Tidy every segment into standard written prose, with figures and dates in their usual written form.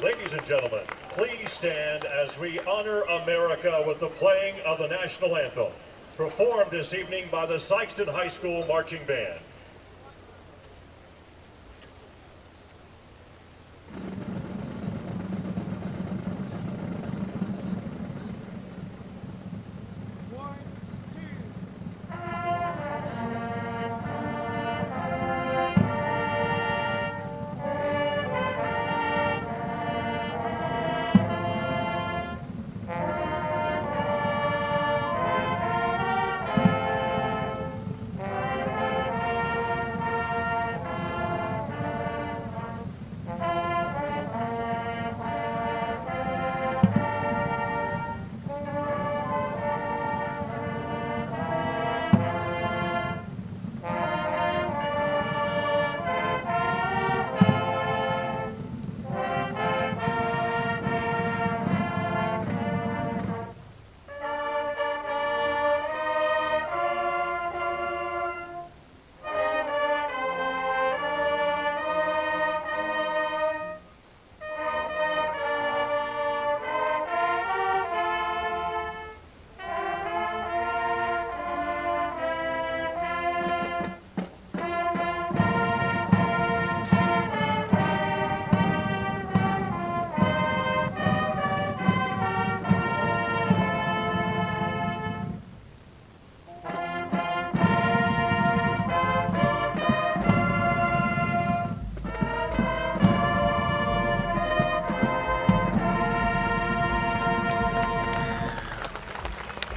Ladies and gentlemen, please stand as we honor America with the playing of the national anthem, performed this evening by the Sikeston High School Marching Band.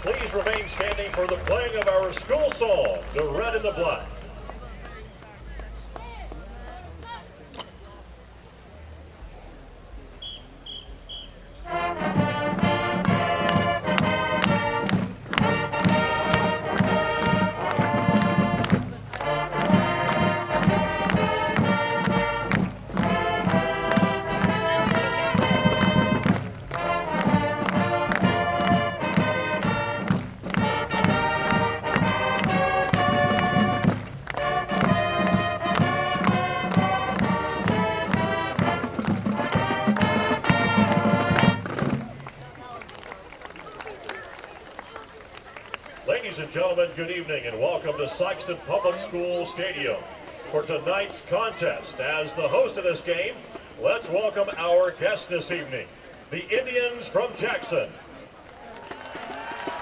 Please remain standing for the playing of our school song, The Red and the Black. Ladies and gentlemen, good evening and welcome to Sikeston Public School Stadium. For tonight's contest, as the host of this game, let's welcome our guest this evening, the Indians from Jackson.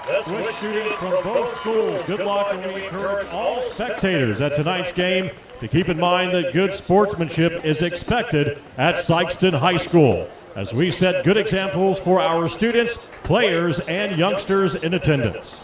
With students from both schools, good luck, and we encourage all spectators at tonight's game to keep in mind that good sportsmanship is expected at Sikeston High School, as we set good examples for our students, players, and youngsters in attendance.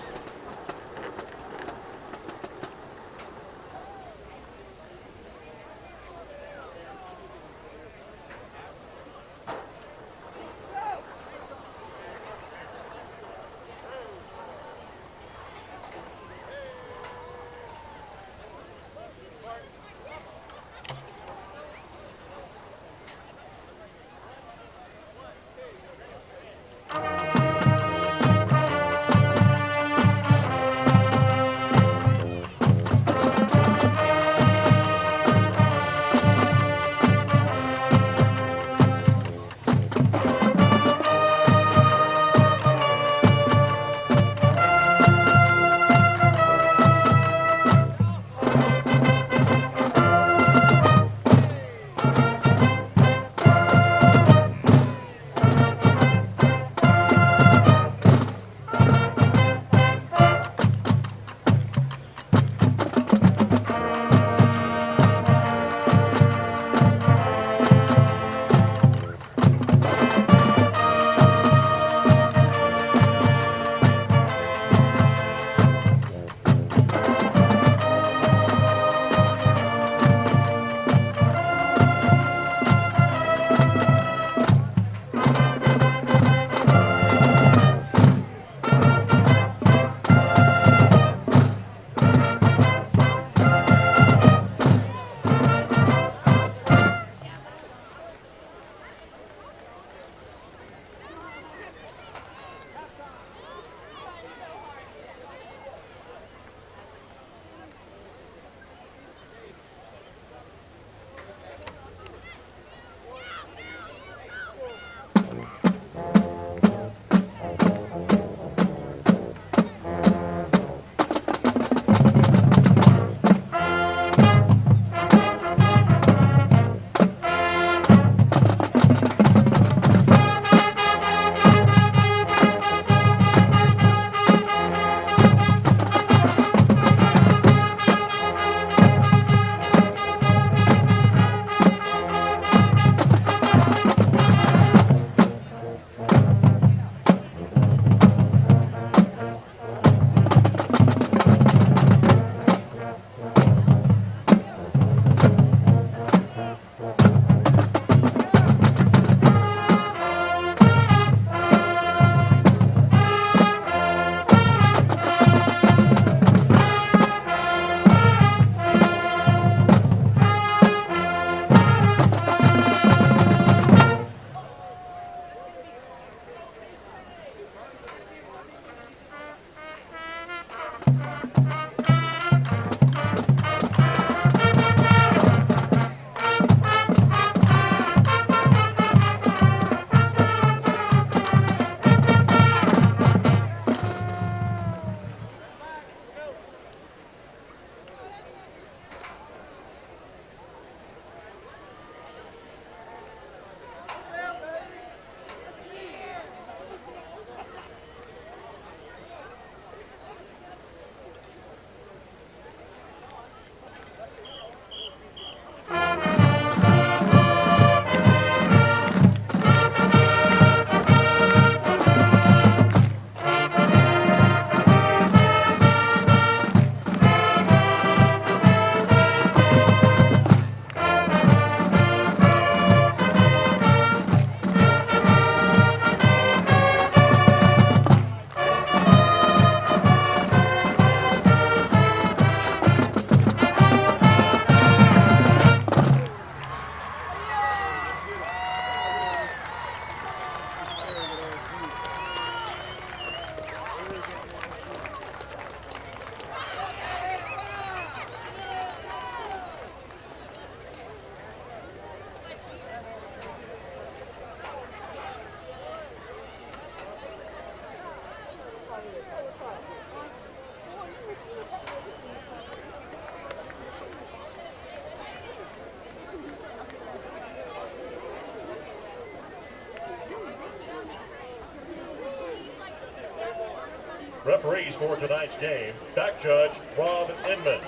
Referees for tonight's game, back judge Rob Inman,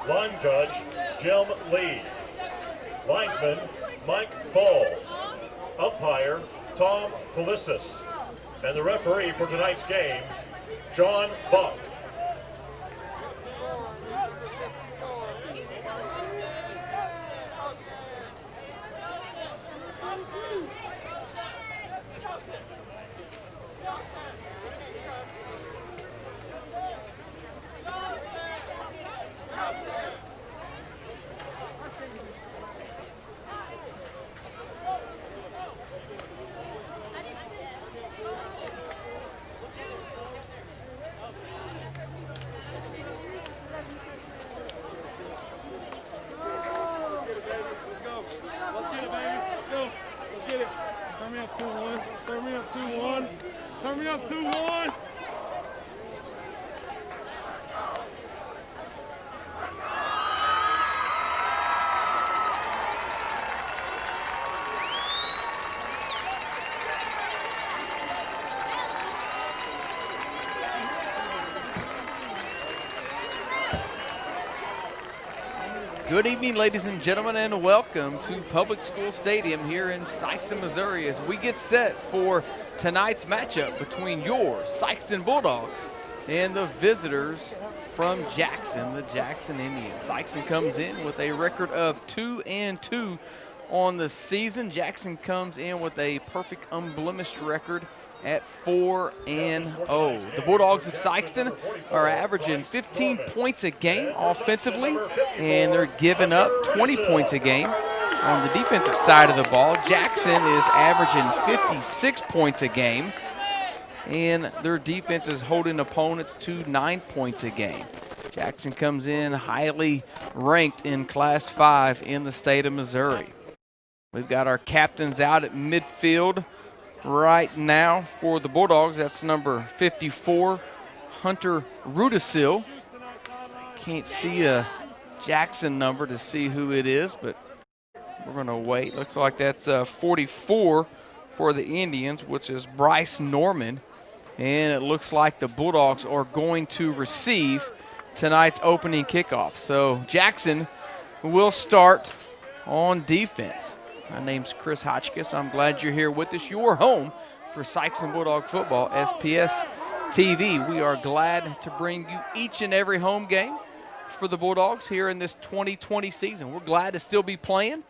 line judge Jim Lee, linesman Mike Ball, umpire Tom Felissis, and the referee for tonight's game, John Buck. Turn me up 2-1. Good evening, ladies and gentlemen, and welcome to Public School Stadium here in Sikeston, Missouri, as we get set for tonight's matchup between your Sikeston Bulldogs and the visitors from Jackson, the Jackson Indians. Sikeston comes in with a record of 2-2 on the season. Jackson comes in with a perfect unblemished record at 4-0. The Bulldogs of Sikeston are averaging 15 points a game offensively, and they're giving up 20 points a game on the defensive side of the ball. Jackson is averaging 56 points a game, and their defense is holding opponents to 9 points a game. Jackson comes in highly ranked in Class 5 in the state of Missouri. We've got our captains out at midfield right now for the Bulldogs. That's number 54, Hunter Rudisil. Can't see a Jackson number to see who it is, but we're going to wait. Looks like that's 44 for the Indians, which is Bryce Norman. And it looks like the Bulldogs are going to receive tonight's opening kickoff. So Jackson will start on defense. My name's Chris Hotchkiss. I'm glad you're here with us. Your home for Sikeston Bulldog football, SPS TV. We are glad to bring you each and every home game for the Bulldogs here in this 2020 season. We're glad to still be playing.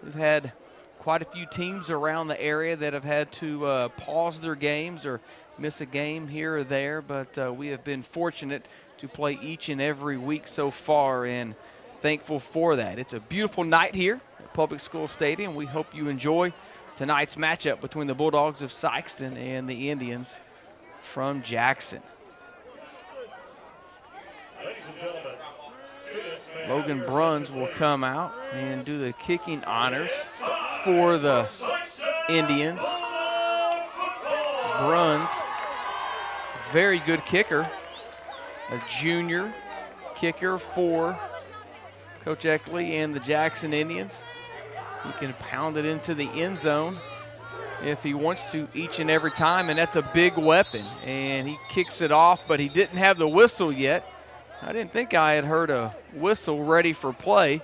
We've had quite a few teams around the area that have had to pause their games or miss a game here or there, but we have been fortunate to play each and every week so far, and thankful for that. It's a beautiful night here at Public School Stadium. We hope you enjoy tonight's matchup between the Bulldogs of Sikeston and the Indians from Jackson. Logan Bruns will come out and do the kicking honors for the Indians. Bruns, very good kicker, a junior kicker for Coach Eckley and the Jackson Indians. He can pound it into the end zone if he wants to each and every time, and that's a big weapon. And he kicks it off, but he didn't have the whistle yet. I didn't think I had heard a whistle ready for play.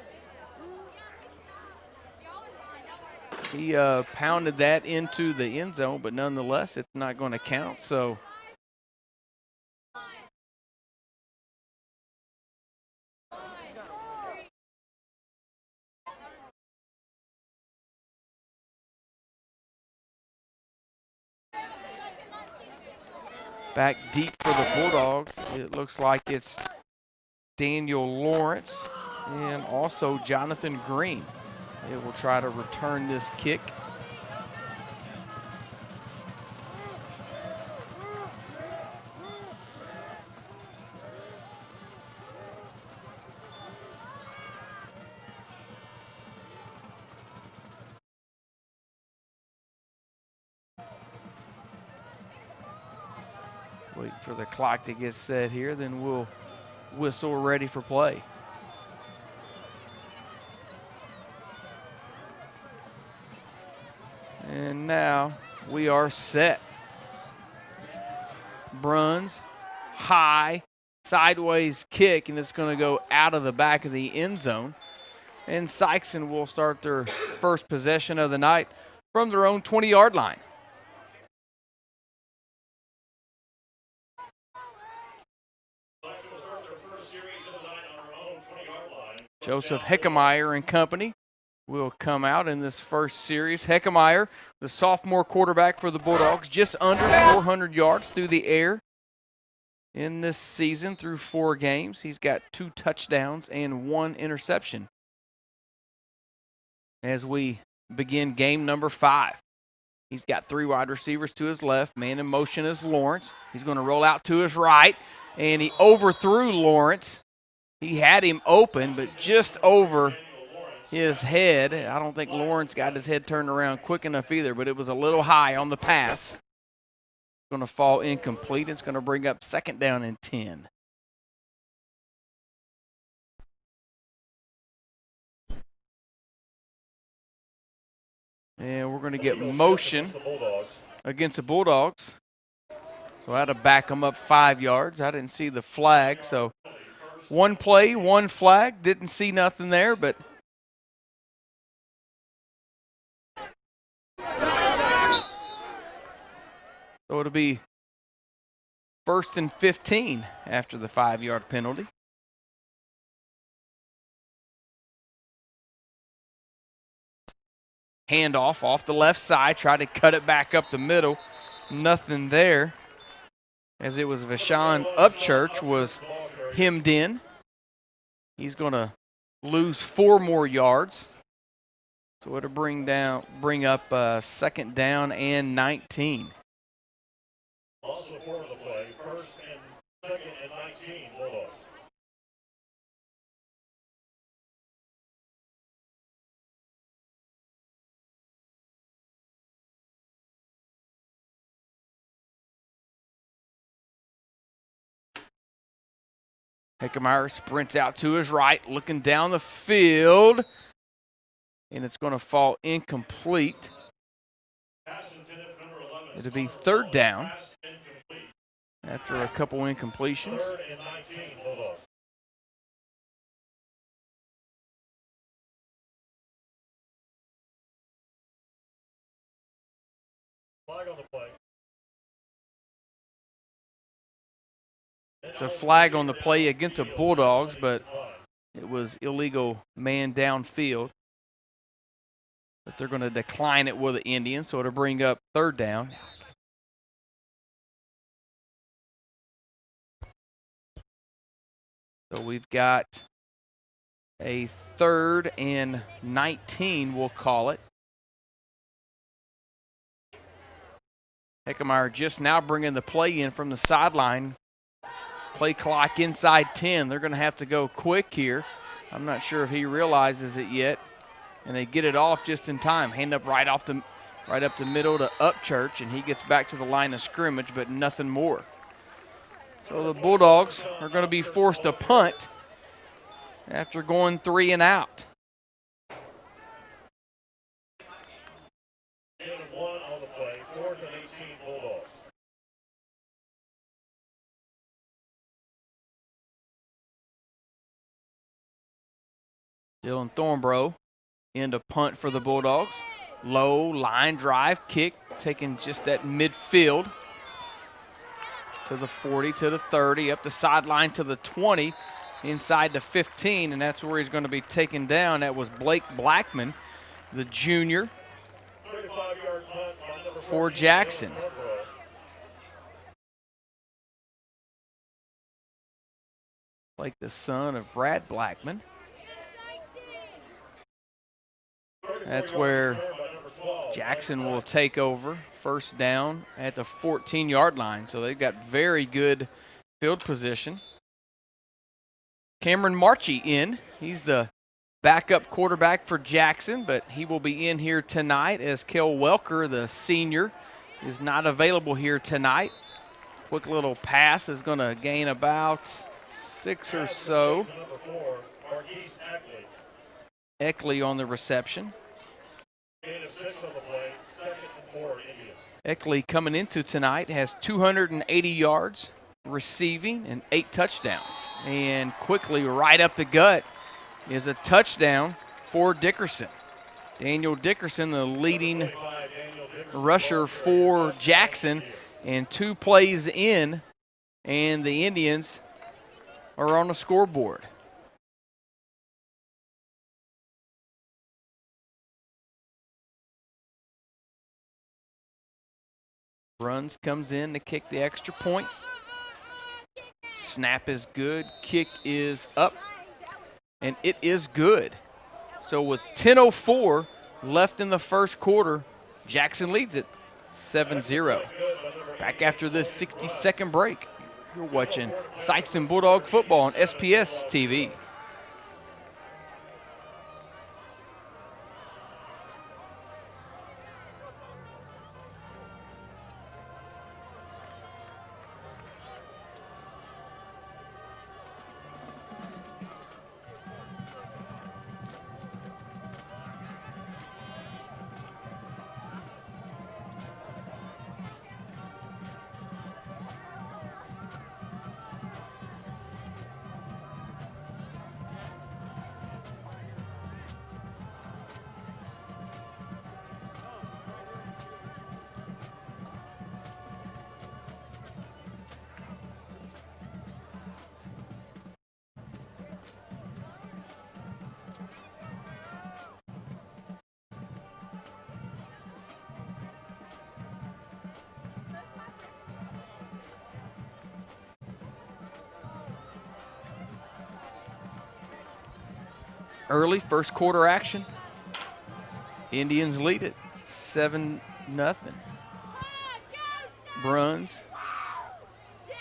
He pounded that into the end zone, but nonetheless, it's not going to count. So back deep for the Bulldogs, it looks like it's Daniel Lawrence and also Jonathan Green. They will try to return this kick. Wait for the clock to get set here, then we'll whistle ready for play. And now we are set. Bruns high sideways kick, and it's going to go out of the back of the end zone. And Sikeston will start their first possession of the night from their own 20-yard line. Joseph Heckemeyer and company will come out in this first series. Heckemeyer, the sophomore quarterback for the Bulldogs, just under 400 yards through the air in this season through 4 games. He's got 2 touchdowns and 1 interception. As we begin game number 5. He's got 3 wide receivers to his left. Man in motion is Lawrence. He's going to roll out to his right, and he overthrew Lawrence. He had him open, but just over his head. I don't think Lawrence got his head turned around quick enough either, but it was a little high on the pass. It's going to fall incomplete. It's going to bring up 2nd down and 10. And we're going to get motion against the Bulldogs. So I had to back them up 5 yards. I didn't see the flag. So 1 play, 1 flag. Didn't see nothing there, but so it'll be 1st and 15 after the 5-yard penalty. Handoff off the left side, try to cut it back up the middle. Nothing there, as it was Vashon Upchurch was hemmed in. He's going to lose 4 more yards. So it'll bring up 2nd down and 19. Also for the play, 1st and 2nd and 19 Bulldogs. Heckemeyer sprints out to his right, looking down the field, and it's going to fall incomplete. It'll be 3rd down after a couple incompletions. 3rd and 19 Bulldogs. Flag on the play. It's a flag on the play against the Bulldogs, but it was illegal man downfield. But they're going to decline it with the Indians, so it'll bring up 3rd down. So we've got a 3rd and 19, we'll call it. Heckemeyer just now bringing the play in from the sideline. Play clock inside 10. They're going to have to go quick here. I'm not sure if he realizes it yet. And they get it off just in time. Hand up right up the middle to Upchurch, and he gets back to the line of scrimmage, but nothing more. So the Bulldogs are going to be forced to punt after going 3 and out. And 1 on the play, 4th and 18 Bulldogs. Dylan Thornborough into punt for the Bulldogs. Low line drive kick, taking just that midfield to the 40, to the 30, up the sideline to the 20, inside the 15, and that's where he's going to be taken down. That was Blake Blackman, the junior for Jackson. Blake, the son of Brad Blackman. That's where Jackson will take over, 1st down at the 14-yard line. So they've got very good field position. Cameron Marchie in. He's the backup quarterback for Jackson, but he will be in here tonight as Kel Welker, the senior, is not available here tonight. Quick little pass is going to gain about 6 or so. Eckley on the reception. Eckley coming into tonight has 280 yards receiving and 8 touchdowns. And quickly right up the gut is a touchdown for Dickerson. Daniel Dickerson, the leading rusher for Jackson, and 2 plays in, and the Indians are on the scoreboard. Bruns comes in to kick the extra point. Snap is good, kick is up, and it is good. So with 10:04 left in the first quarter, Jackson leads it 7-0. Back after this 60-second break, you're watching Sikeston Bulldog football on SPS TV. Early first quarter action. Indians lead it 7-0. Bruns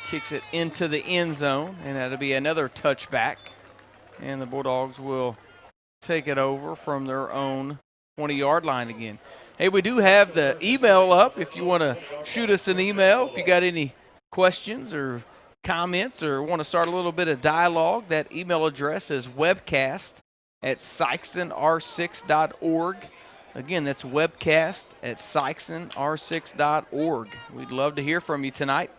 kicks it into the end zone, and that'll be another touchback. And the Bulldogs will take it over from their own 20-yard line again. Hey, we do have the email up if you want to shoot us an email. If you got any questions or comments or want to start a little bit of dialogue, that email address is webcast@sikestonr6.org. Again, that's webcast@sikestonr6.org. We'd love to hear from you tonight.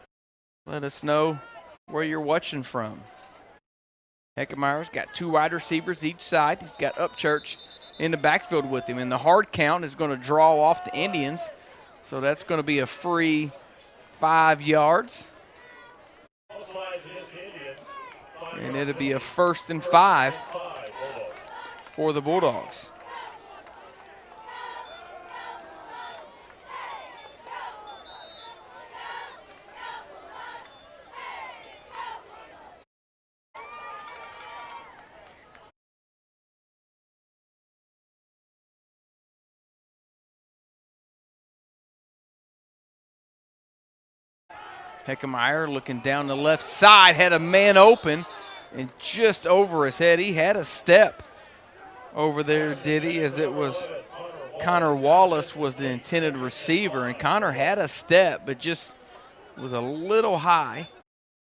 Let us know where you're watching from. Heckemeyer's got 2 wide receivers each side. He's got Upchurch in the backfield with him. And the hard count is going to draw off the Indians. So that's going to be a free 5 yards. And it'll be a 1st and 5 for the Bulldogs. Heckemeyer looking down the left side, had a man open, and just over his head, he had a step over there, did he? As it was Connor Wallace was the intended receiver, and Connor had a step, but just was a little high,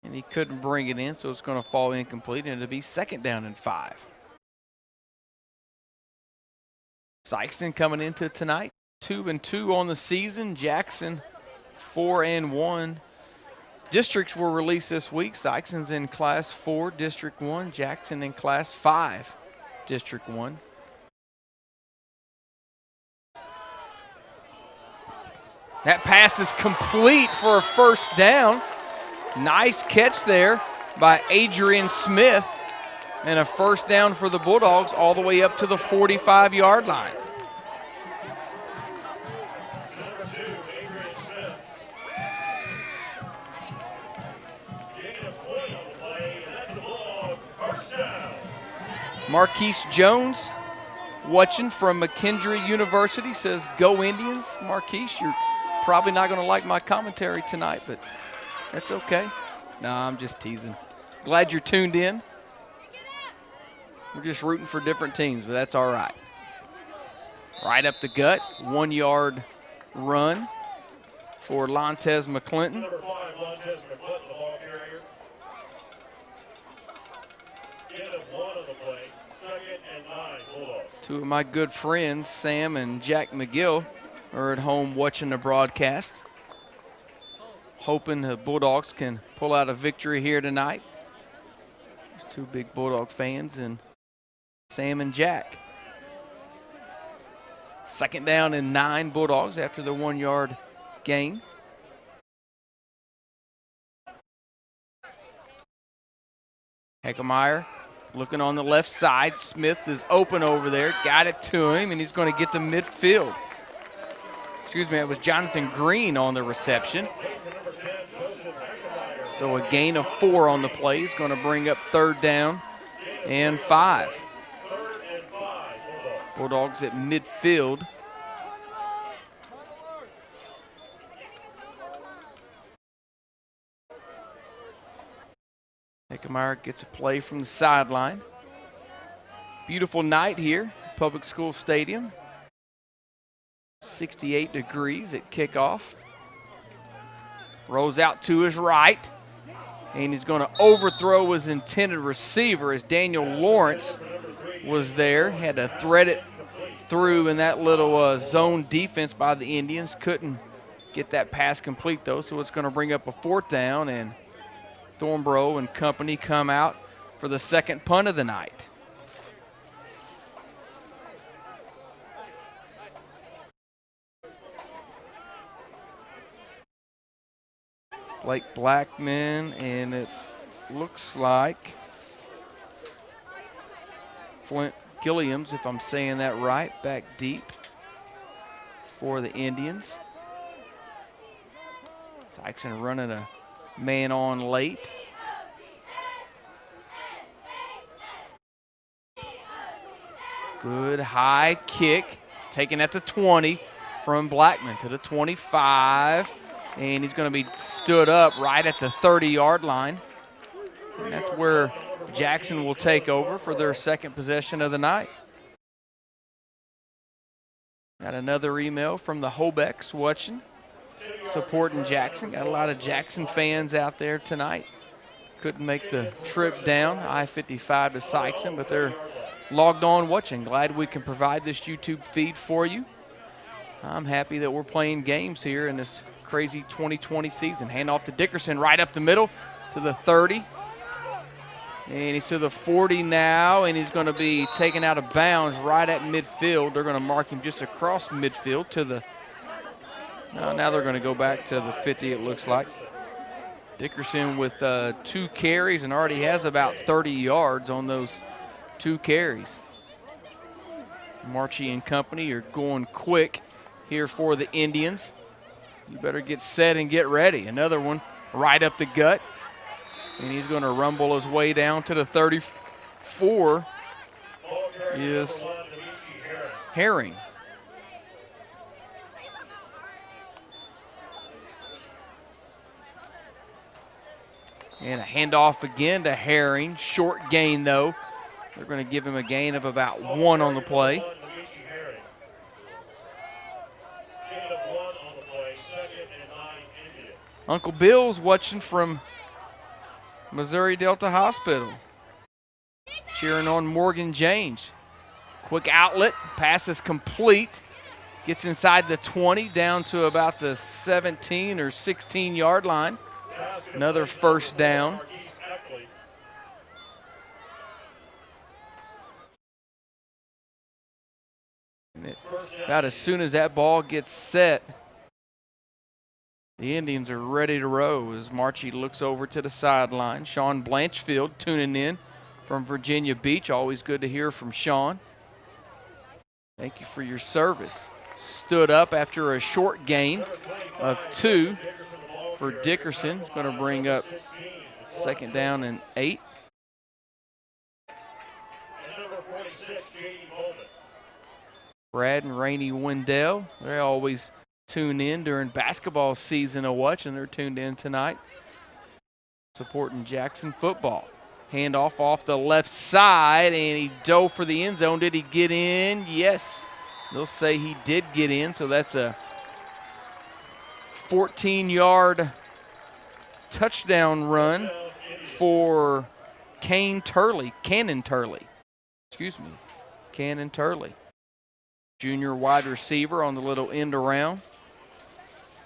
and he couldn't bring it in, so it's going to fall incomplete, and it'll be 2nd down and 5. Sikeston coming into tonight, 2-2 on the season. Jackson 4-1. Districts were released this week. Sikeston's in Class 4, District 1. Jackson in Class 5, District 1. That pass is complete for a 1st down. Nice catch there by Adrian Smith. And a 1st down for the Bulldogs all the way up to the 45-yard line. Marquise Jones, watching from McKendree University, says, "Go Indians." Marquise, you're probably not going to like my commentary tonight, but that's okay. No, I'm just teasing. Glad you're tuned in. We're just rooting for different teams, but that's all right. Right up the gut, 1-yard run for Lontez McClinton. Number 5, Lontez McClinton, the ball carrier. End of 1 of the play. 2nd and 9, Bulldogs. 2 of my good friends, Sam and Jack McGill, are at home watching the broadcast. hoping the Bulldogs can pull out a victory here tonight. There's two big Bulldog fans and Sam and Jack. 2nd down and 9 Bulldogs after the 1-yard gain. Heckemeyer looking on the left side. Smith is open over there. Got it to him, and he's going to get to midfield. Excuse me, it was Jonathan Green on the reception. So a gain of 4 on the play is going to bring up 3rd down and 5. Bulldogs at midfield. Heckemeyer gets a play from the sideline. Beautiful night here at Public School Stadium. 68 degrees at kickoff. Rolls out to his right. And he's going to overthrow his intended receiver as Daniel Lawrence was there. Had to thread it through in that little zone defense by the Indians. Couldn't get that pass complete, though, so it's going to bring up a 4th down, and Thornborough and company come out for the 2nd punt of the night. Blake Blackman, and it looks like Flint Gilliams, if I'm saying that right, back deep for the Indians. Sikeston running a man on late. Good high kick, taken at the 20 from Blackman to the 25. And he's going to be stood up right at the 30-yard line. And that's where Jackson will take over for their 2nd possession of the night. Got another email from the Hobecks watching, supporting Jackson. Got a lot of Jackson fans out there tonight. Couldn't make the trip down I-55 to Sikeston, but they're logged on watching. Glad we can provide this YouTube feed for you. I'm happy that we're playing games here in this crazy 2020 season. Hand off to Dickerson right up the middle to the 30. And he's to the 40 now, and he's going to be taken out of bounds right at midfield. They're going to mark him just across midfield to the now they're going to go back to the 50, it looks like. Dickerson with 2 carries and already has about 30 yards on those 2 carries. Marchie and company are going quick here for the Indians. You better get set and get ready. Another one right up the gut. And he's going to rumble his way down to the 34 is Herring. And a handoff again to Herring. Short gain, though. They're going to give him a gain of about 1 on the play. Uncle Bill's watching from Missouri Delta Hospital. Cheering on Morgan James. Quick outlet, pass is complete. Gets inside the 20, down to about the 17 or 16-yard line. Another 1st down. About as soon as that ball gets set, the Indians are ready to roll as Marchie looks over to the sideline. Sean Blanchfield tuning in from Virginia Beach. Always good to hear from Sean. Thank you for your service. Stood up after a short gain of 2 for Dickerson. Going to bring up 2nd down and 8. Brad and Rainey Wendell, they always tune in during basketball season to watch, and they're tuned in tonight supporting Jackson football. Handoff off the left side, and he dove for the end zone. Did he get in? Yes. They'll say he did get in, so that's a 14-yard touchdown run for Cannon Turley. Cannon Turley. Junior wide receiver on the little end around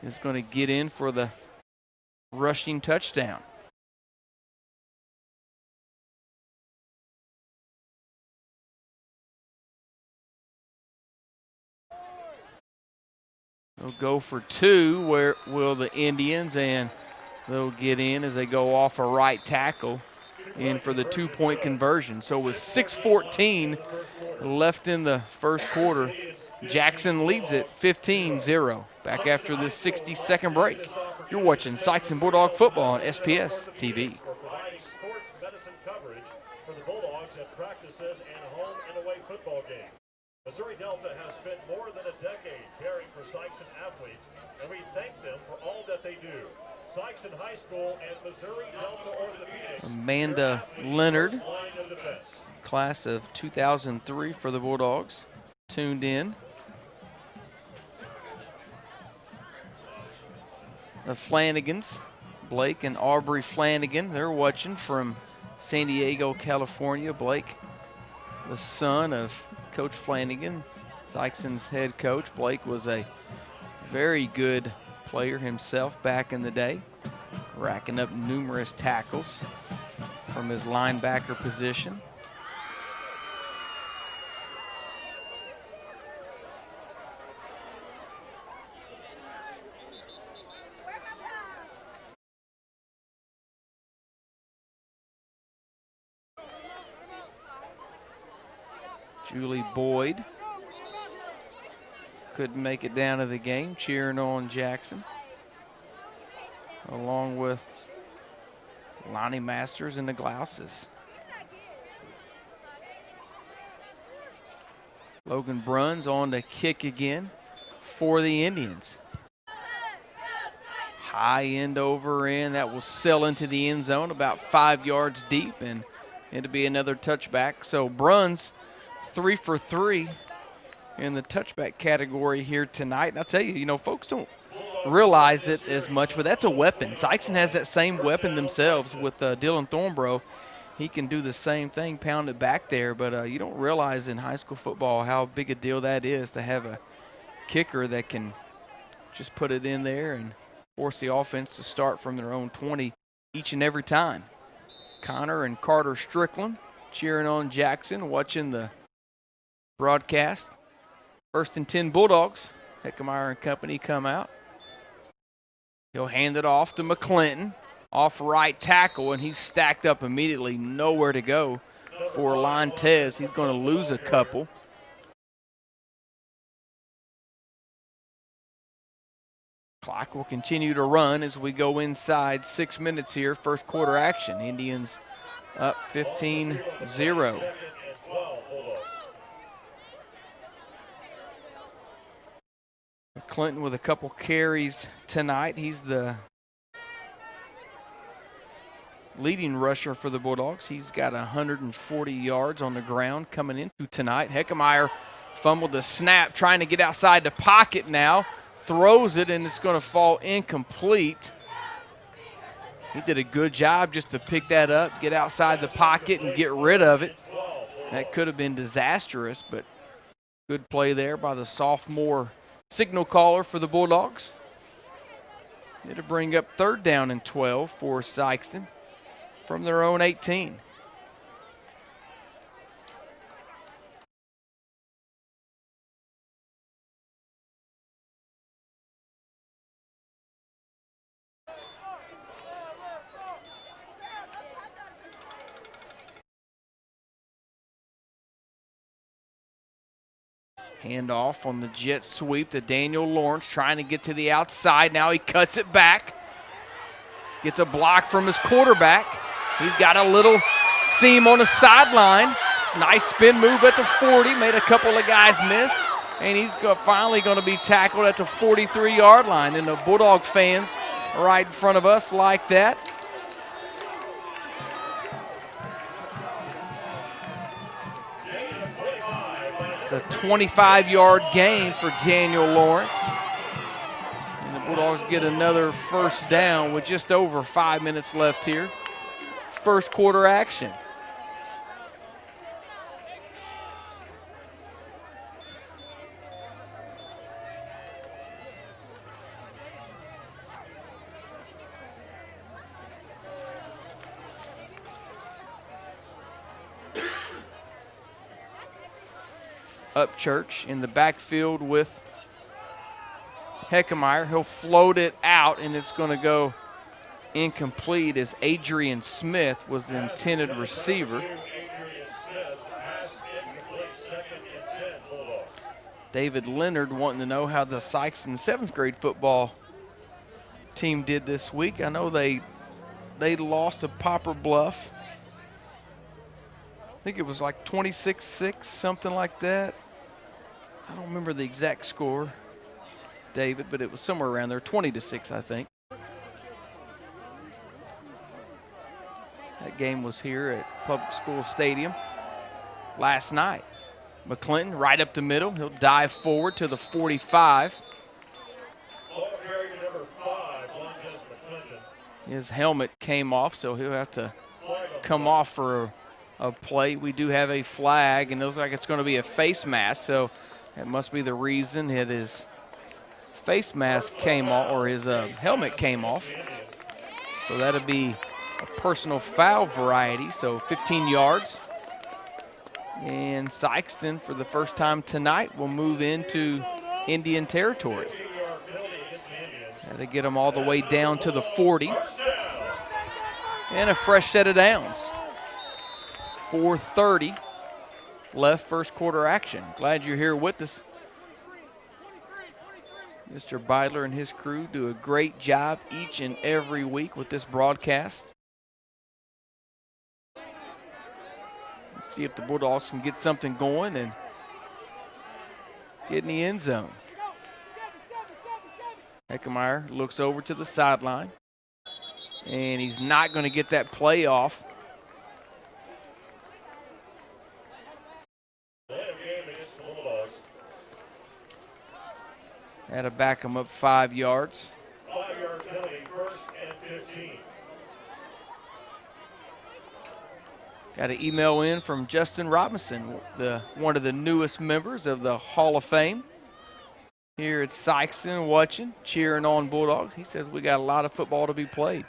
is going to get in for the rushing touchdown. They'll go for two. Where will the Indians, and they'll get in as they go off a right tackle in for the 2-point conversion. So with 6:14 left in the first quarter, Jackson leads it 15-0. Back after this 60-second break. You're watching Sikeston Bulldog football on SPS TV. Missouri Delta has spent more than a decade caring for Sikeston athletes, and we thank them for all that they do. Sikeston High School and Missouri Delta Orthopedics. Amanda Leonard, class of 2003 for the Bulldogs, tuned in. The Flanagans, Blake and Aubrey Flanagan, they're watching from San Diego, California. Blake, the son of Coach Flanagan, Sikeston's head coach. Blake was a very good player himself back in the day, racking up numerous tackles from his linebacker position. Julie Boyd couldn't make it down to the game, cheering on Jackson, along with Lonnie Masters and the Glouses. Logan Bruns on to kick again for the Indians. High end over in, that will sail into the end zone about 5 yards deep, and it'll be another touchback. So Bruns 3 for 3 in the touchback category here tonight. And I'll tell you, folks don't realize it as much, but that's a weapon. Sikeston has that same weapon themselves with Dylan Thornborough. He can do the same thing, pound it back there, but you don't realize in high school football how big a deal that is to have a kicker that can just put it in there and force the offense to start from their own 20 each and every time. Connor and Carter Strickland cheering on Jackson, watching the broadcast. 1st and 10 Bulldogs. Heckemeyer and company come out. He'll hand it off to McClinton, off right tackle, and he's stacked up immediately. Nowhere to go for Lontez. He's going to lose a couple. Clock will continue to run as we go inside 6 minutes here. First quarter action. Indians up 15-0. Clinton with a couple carries tonight. He's the leading rusher for the Bulldogs. He's got 140 yards on the ground coming into tonight. Heckemeyer fumbled the snap, trying to get outside the pocket now. Throws it, and it's going to fall incomplete. He did a good job just to pick that up, get outside the pocket, and get rid of it. That could have been disastrous, but good play there by the sophomore signal caller for the Bulldogs. It'll bring up 3rd down and 12 for Sikeston from their own 18. Handoff on the jet sweep to Daniel Lawrence, trying to get to the outside. Now he cuts it back. Gets a block from his quarterback. He's got a little seam on the sideline. Nice spin move at the 40. Made a couple of guys miss. And he's finally going to be tackled at the 43-yard line. And the Bulldog fans right in front of us like that. It's a 25-yard gain for Daniel Lawrence. And the Bulldogs get another 1st down with just over 5 minutes left here. First quarter action. Upchurch in the backfield with Heckemeyer. He'll float it out, and it's going to go incomplete as Adrian Smith was the intended receiver. David Leonard wanting to know how the Sikeston 7th grade football team did this week. I know they lost to Poplar Bluff. I think it was like 26-6, something like that. I don't remember the exact score, David, but it was somewhere around there, 20-6, I think. That game was here at Public School Stadium last night. McClinton right up the middle. He'll dive forward to the 45. His helmet came off, so he'll have to come off for a play. We do have a flag, and it looks like it's going to be a face mask, so that must be the reason that his face mask came off, or his helmet came off. So that'll be a personal foul variety, so 15 yards. And Sikeston, for the first time tonight, will move into Indian territory. Had to get them all the way down to the 40. And a fresh set of downs. 4:30 left, first quarter action. Glad you're here with us. Mr. Beidler and his crew do a great job each and every week with this broadcast. Let's see if the Bulldogs can get something going and get in the end zone. Heckemeyer looks over to the sideline, and he's not going to get that play off. Had to back him up 5 yards. 5-yard penalty, 1st and 15. Got an email in from Justin Robinson, one of the newest members of the Hall of Fame here at Sikeston, watching, cheering on Bulldogs. He says we got a lot of football to be played.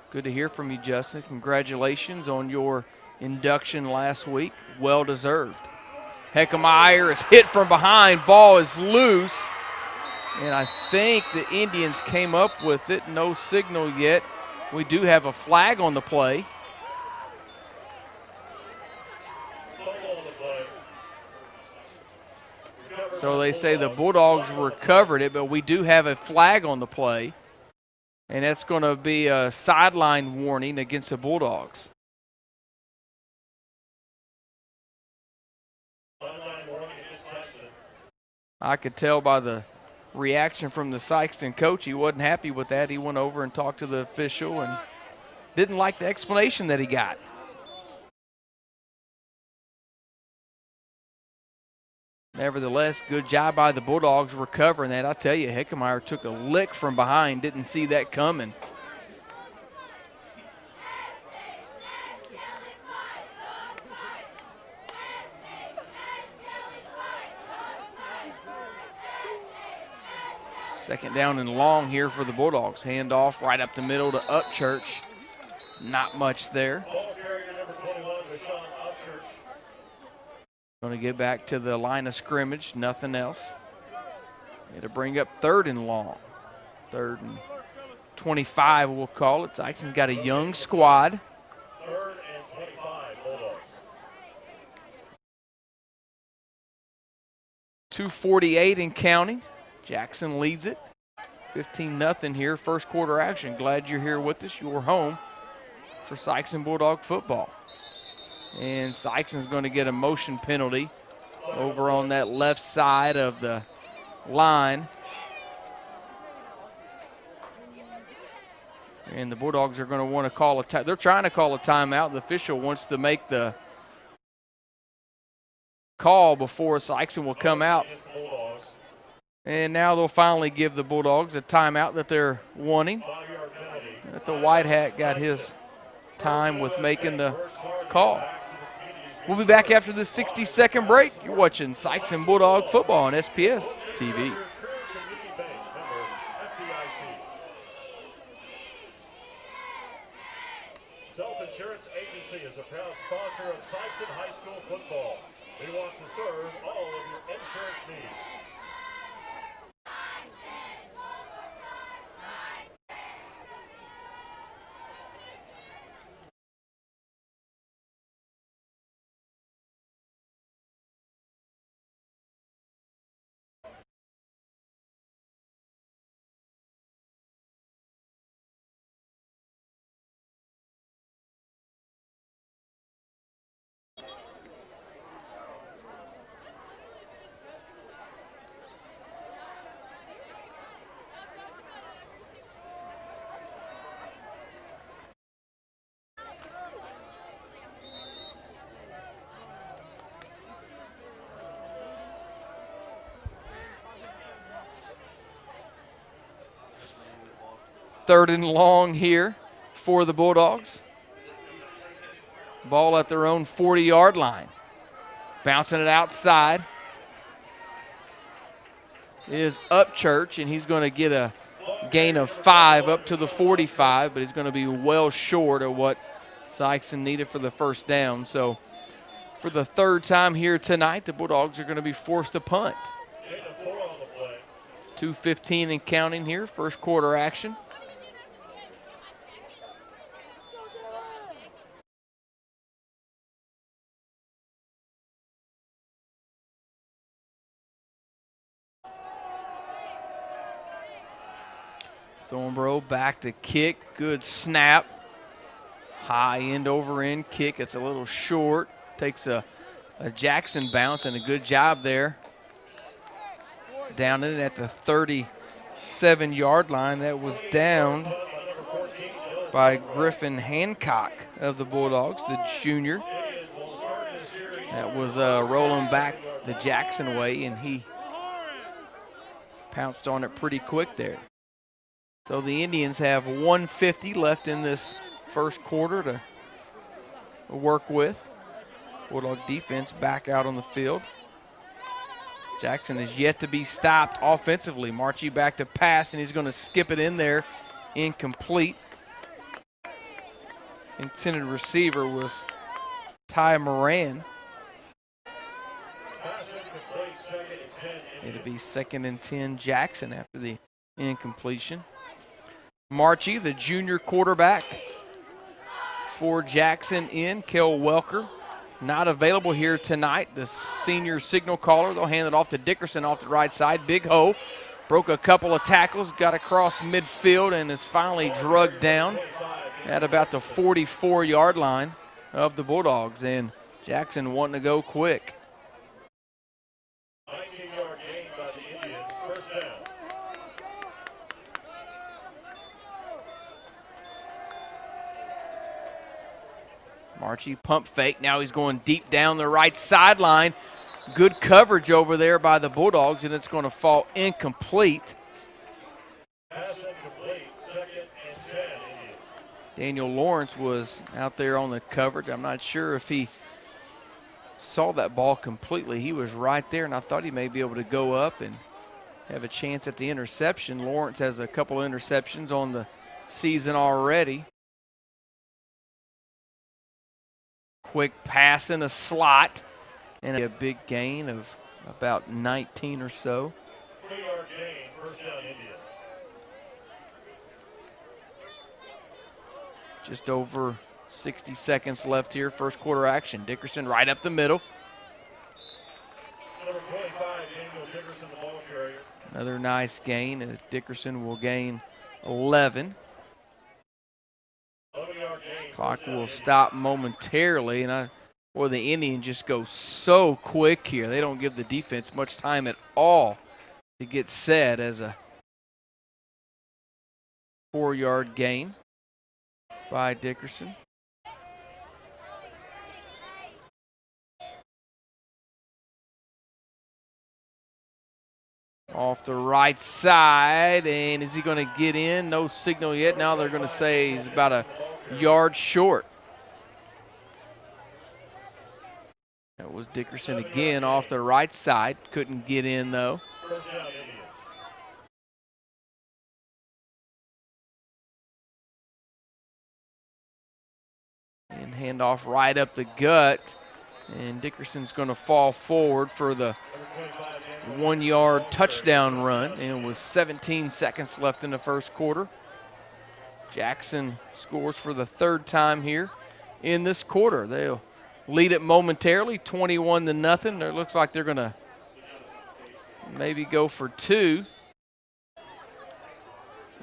Good to hear from you, Justin. Congratulations on your induction last week. Well deserved. Heckemeyer is hit from behind. Ball is loose. And I think the Indians came up with it. No signal yet. We do have a flag on the play. So they say the Bulldogs recovered it, but we do have a flag on the play. And that's going to be a sideline warning against the Bulldogs. I could tell by the reaction from the Sikeston coach, he wasn't happy with that. He went over and talked to the official and didn't like the explanation that he got. Nevertheless, good job by the Bulldogs recovering that. I tell you, Heckemeyer took a lick from behind, didn't see that coming. Second down and long here for the Bulldogs. Hand off right up the middle to Upchurch. Not much there. Going to get back to the line of scrimmage, nothing else. Had to bring up 3rd and long. 3rd and 25, we'll call it. Sikeston's got a young squad. 3rd and 25, Bulldogs. 2:48 and counting. Jackson leads it. 15-0 here, first quarter action. Glad you're here with us. You're home for Sikeston Bulldog football. And Sikeston's going to get a motion penalty over on that left side of the line. And the Bulldogs are going to want to call a they're trying to call a timeout. The official wants to make the call before Sikeston will come out. And now they'll finally give the Bulldogs a timeout that they're wanting. That the white hat got his time with making the call. We'll be back after this 60-second break. You're watching Sikeston Bulldog football on SPS TV. Self-Insurance Agency is a proud serve all of your insurance needs. Third and long here for the Bulldogs. Ball at their own 40-yard line. Bouncing it outside is Upchurch, and he's going to get a gain of 5 up to the 45, but he's going to be well short of what Sikeston needed for the first down. So for the third time here tonight, the Bulldogs are going to be forced to punt. 2:15 and counting here, first quarter action. Thornborough back to kick. Good snap. High end over end kick. It's a little short. Takes a Jackson bounce, and a good job there. Down in at the 37-yard line. That was downed by Griffin Hancock of the Bulldogs, the junior. That was rolling back the Jackson way, and he pounced on it pretty quick there. So the Indians have 1:50 left in this first quarter to work with. Bulldog defense back out on the field. Jackson is yet to be stopped offensively. Marchie back to pass, and he's going to skip it in there. Incomplete. Intended receiver was Ty Moran. It'll be 2nd and 10 Jackson after the incompletion. Marchie, the junior quarterback for Jackson in. Kel Welker not available here tonight. The senior signal caller. They'll hand it off to Dickerson off the right side. Big Ho broke a couple of tackles, got across midfield, and is finally drugged down at about the 44-yard line of the Bulldogs. And Jackson wanting to go quick. 19-yard gain by the Indians, first down. Marchie pump fake. Now he's going deep down the right sideline. Good coverage over there by the Bulldogs, and it's going to fall incomplete. Pass incomplete, 2nd and 10, Indians. Daniel Lawrence was out there on the coverage. I'm not sure if he saw that ball completely. He was right there, and I thought he may be able to go up and have a chance at the interception. Lawrence has a couple of interceptions on the season already. Quick pass in a slot, and a big gain of about 19 or so. 3-yard gain, first down, Indians. Just over 60 seconds left here, first quarter action. Dickerson right up the middle. Number 25, Daniel Dickerson, the ball carrier. Another nice gain, and Dickerson will gain 11. 11-yard gain. Clock will stop momentarily, and the Indians just go so quick here. They don't give the defense much time at all to get set as a 4-yard gain by Dickerson. Off the right side, and is he going to get in? No signal yet. Now they're going to say he's about a yard short. That was Dickerson again off the right side. Couldn't get in, though. First down, Indians. And handoff right up the gut. And Dickerson's going to fall forward for the 1-yard touchdown run. And with 17 seconds left in the first quarter, Jackson scores for the third time here in this quarter. They'll lead it momentarily, 21-0. It looks like they're going to maybe go for two.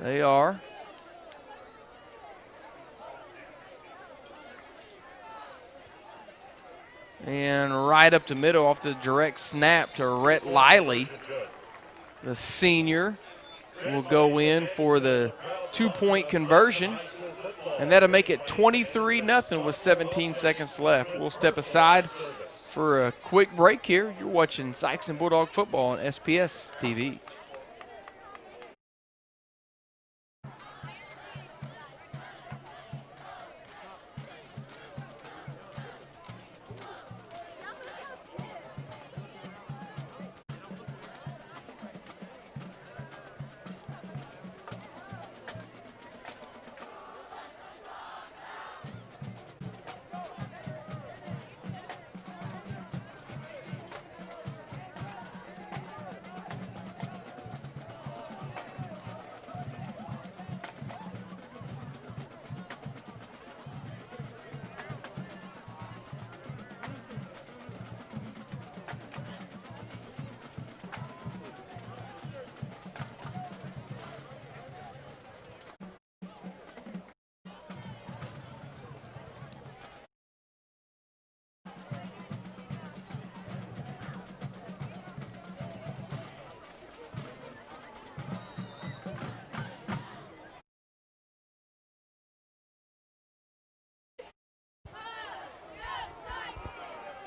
They are. And right up the middle off the direct snap to Rhett Lively. The senior will go in for the 2-point conversion. And that'll make it 23-0 with 17 seconds left. We'll step aside for a quick break here. You're watching Sikeston Bulldog football on SPS TV.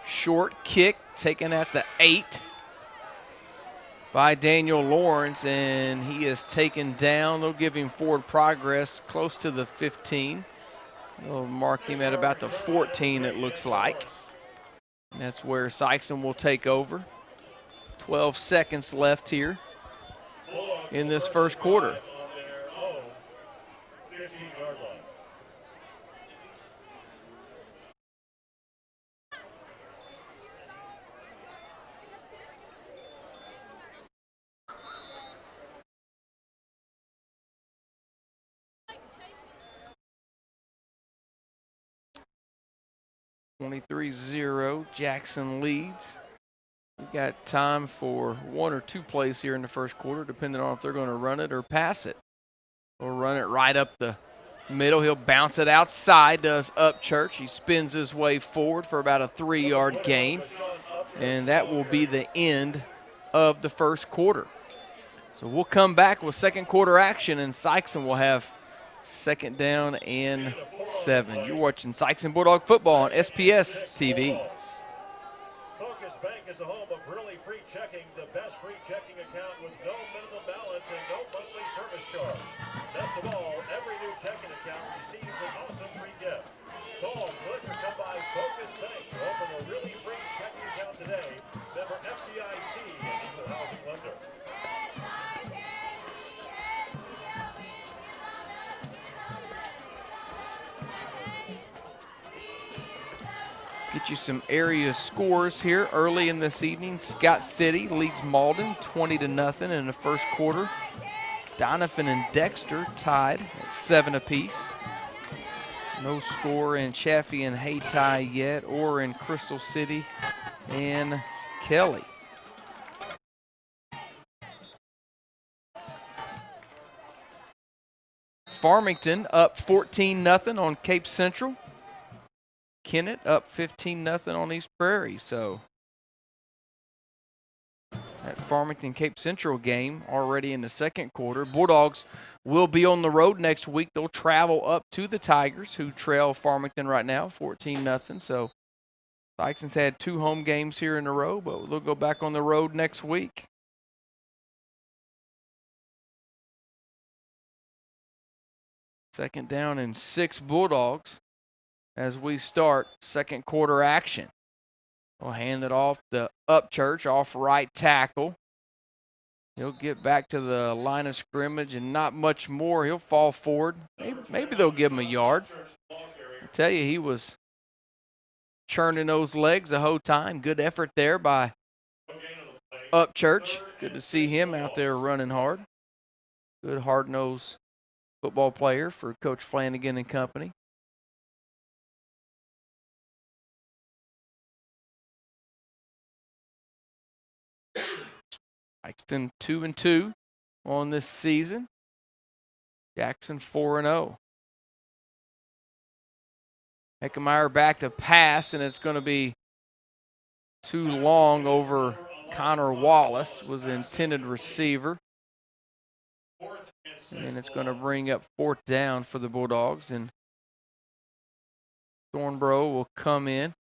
Short kick taken at the 8 by Daniel Lawrence, and he is taken down. They'll give him forward progress close to the 15. They'll mark him at about the 14, it looks like. And that's where Sikeston will take over. 12 seconds left here in this first quarter. 23-0, Jackson leads. We've got time for 1 or 2 plays here in the first quarter, depending on if they're going to run it or pass it. We'll run it right up the middle. He'll bounce it outside, does Upchurch. He spins his way forward for about a 3-yard gain, and that will be the end of the first quarter. So we'll come back with second quarter action, and Sikeston will have second down and 7. You're watching Sikeston Bulldog football on SPS TV. Focus Bank is the home of really free checking, the best free checking account with no minimum balance and no monthly service charge. Best of all, every new checking account receives an awesome free gift. Call, click, or come by Focus Bank to open a really free checking account today. Member FDIC and equal housing lender. Get you some area scores here early in this evening. Scott City leads Malden 20-0 in the first quarter. Donovan and Dexter tied at 7 apiece. No score in Chaffee and Hayti yet, or in Crystal City and Kelly. Farmington up 14-0 on Cape Central. Kennett up 15-0 on East Prairie. So that Farmington Cape Central game already in the second quarter. Bulldogs will be on the road next week. They'll travel up to the Tigers, who trail Farmington right now 14-0. So Sikeston's had 2 home games here in a row, but they'll go back on the road next week. Second down and 6 Bulldogs as we start second quarter action. We'll hand it off to Upchurch, off right tackle. He'll get back to the line of scrimmage and not much more. He'll fall forward. Maybe they'll give him a yard. I tell you, he was churning those legs the whole time. Good effort there by Upchurch. Good to see him out there running hard. Good hard-nosed football player for Coach Flanagan and company. Sikeston 2-2 on this season. Jackson 4-0. Heckemeyer back to pass, and it's going to be too long over Connor Wallace, was the intended receiver. And it's going to bring up 4th down for the Bulldogs, and Thornborough will come in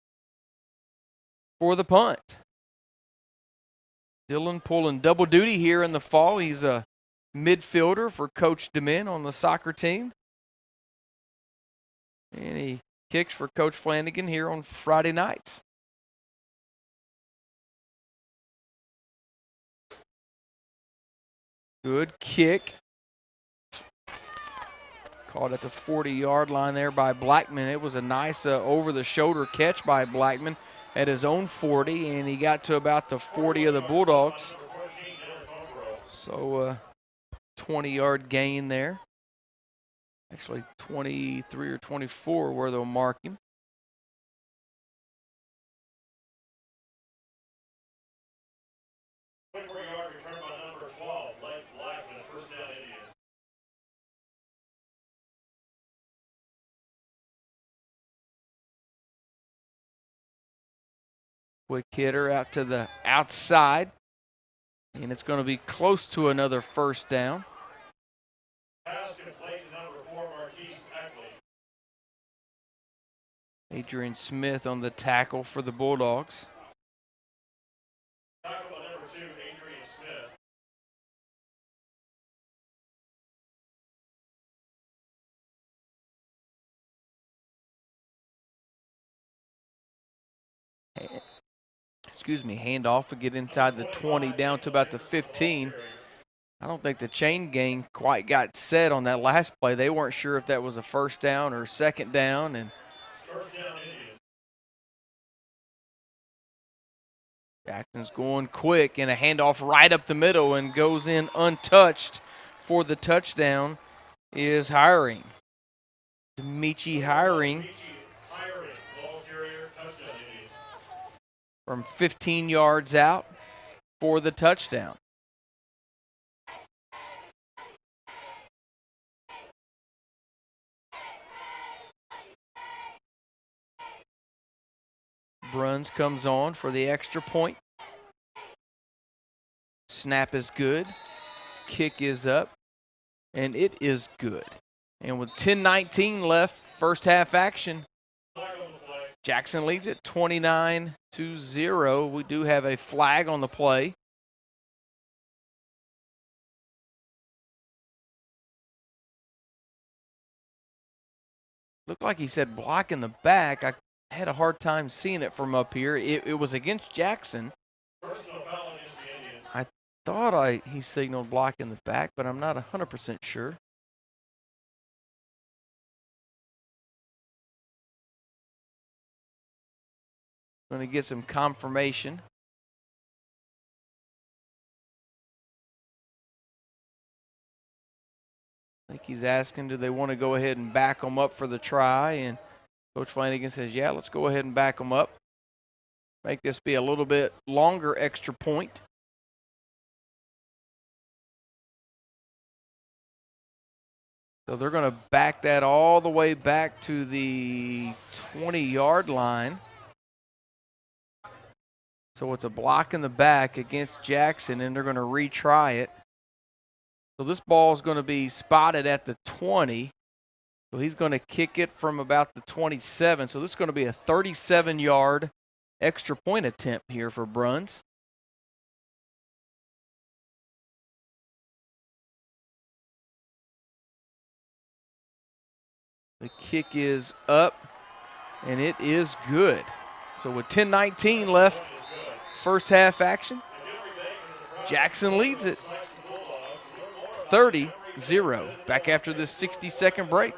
for the punt. Dylan pulling double duty here in the fall. He's a midfielder for Coach DeMint on the soccer team. And he kicks for Coach Flanagan here on Friday nights. Good kick. Caught at the 40-yard line there by Blackman. It was a nice over-the-shoulder catch by Blackman at his own 40, and he got to about the 40 of the Bulldogs. So 20-yard gain there. Actually 23 or 24 where they'll mark him. Quick hitter out to the outside, and it's going to be close to another 1st down. Adrian Smith on the tackle for the Bulldogs. Tackle by number 2, Adrian Smith. Handoff will get inside the 20 down to about the 15. I don't think the chain gang quite got set on that last play. They weren't sure if that was a 1st down or 2nd down. And Jackson's going quick, and a handoff right up the middle and goes in untouched for the touchdown is Hiring. Demichi Hiring from 15 yards out for the touchdown. Bruns comes on for the extra point. Snap is good. Kick is up. And it is good. And with 10:19 left, first half action, Jackson leads it 29-0. We do have a flag on the play. Looked like he said block in the back. I had a hard time seeing it from up here. It was against Jackson. I thought he signaled block in the back, but I'm not 100% sure. Going to get some confirmation. I think he's asking, do they want to go ahead and back them up for the try? And Coach Flanagan says, yeah, let's go ahead and back them up. Make this be a little bit longer extra point. So they're going to back that all the way back to the 20-yard line. So it's a block in the back against Jackson, and they're going to retry it. So this ball is going to be spotted at the 20. So he's going to kick it from about the 27. So this is going to be a 37-yard extra point attempt here for Bruns. The kick is up, and it is good. So with 10:19 left, first half action, Jackson leads it 30-0. Back after this 60-second break.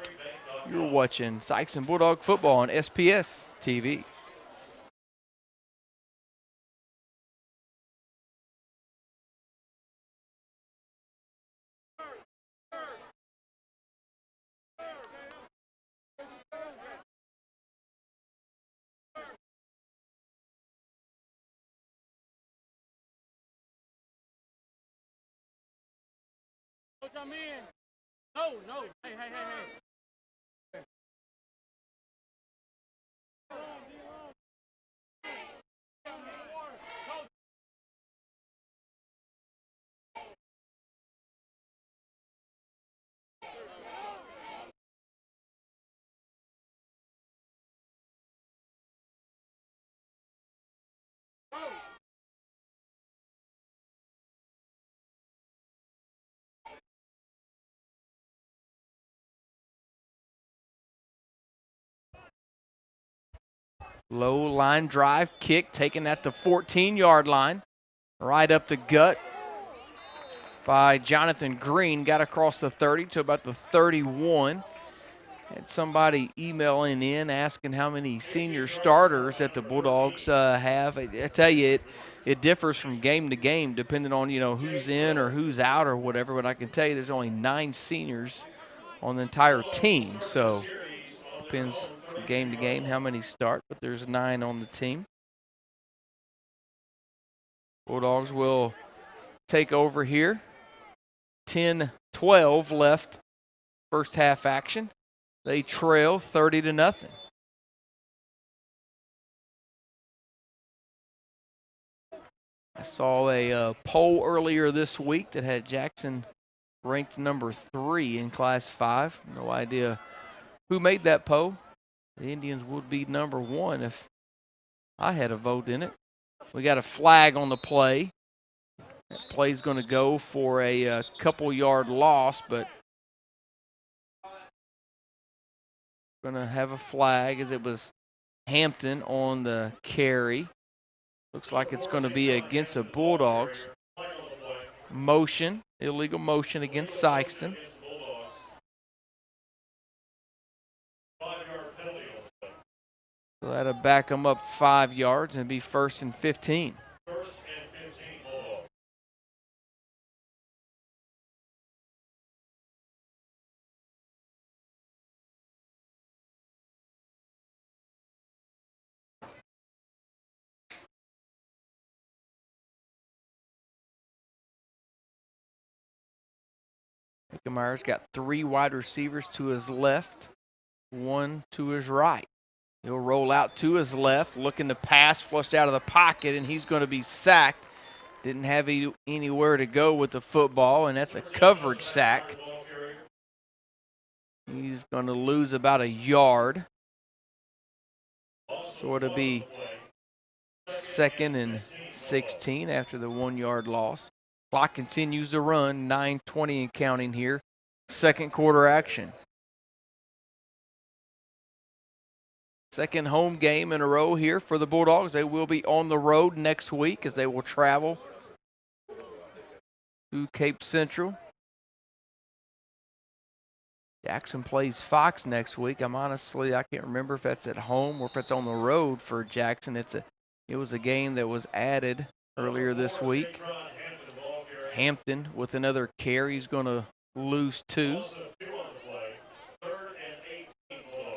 You're watching Sikeston Bulldog football on SPS TV. Coach, I'm in. No, no. Hey, hey, hey, hey. Low line drive kick taken at the 14-yard line. Right up the gut by Jonathan Green. Got across the 30 to about the 31. Had somebody emailing in asking how many senior starters that the Bulldogs have. I tell you, it differs from game to game depending on, who's in or who's out or whatever. But I can tell you there's only 9 seniors on the entire team. So depends from game to game how many start, but there's 9 on the team. Bulldogs will take over here. 10-12 left first half action. They trail 30-0. I saw a poll earlier this week that had Jackson ranked number 3 in Class 5. No idea who made that poll. The Indians would be number 1 if I had a vote in it. We got a flag on the play. That play's going to go for a couple-yard loss, but going to have a flag as it was Hampton on the carry. Looks like it's going to be against the Bulldogs. Motion, illegal motion against Sikeston. So that'll back them up 5 yards and be 1st and 15. Myers got 3 wide receivers to his left, 1 to his right. He'll roll out to his left, looking to pass, flushed out of the pocket, and he's going to be sacked. Didn't have anywhere to go with the football, and that's a coverage sack. He's going to lose about a yard. So it'll be 2nd and 16 after the 1-yard loss. Clock continues to run, 9:20 and counting here. Second quarter action. Second home game in a row here for the Bulldogs. They will be on the road next week as they will travel to Cape Central. Jackson plays Fox next week. I can't remember if that's at home or if it's on the road for Jackson. It was a game that was added earlier this week. Hampton with another carry. He's going to lose 2.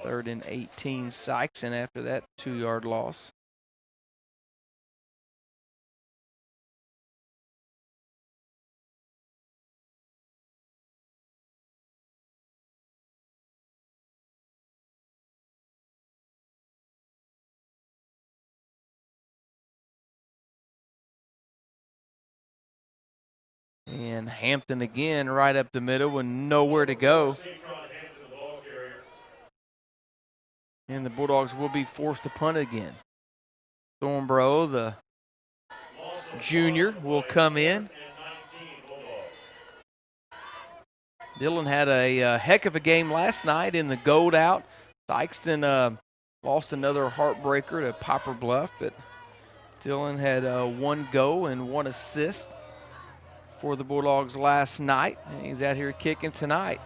3rd and 18, Sikeston after that 2-yard loss. And Hampton again right up the middle with nowhere to go. And the Bulldogs will be forced to punt again. Thornborough, the junior, will come in. Dillon had a heck of a game last night in the gold out. Sikeston lost another heartbreaker to Poplar Bluff, but Dillon had 1 go and 1 assist for the Bulldogs last night, and he's out here kicking tonight.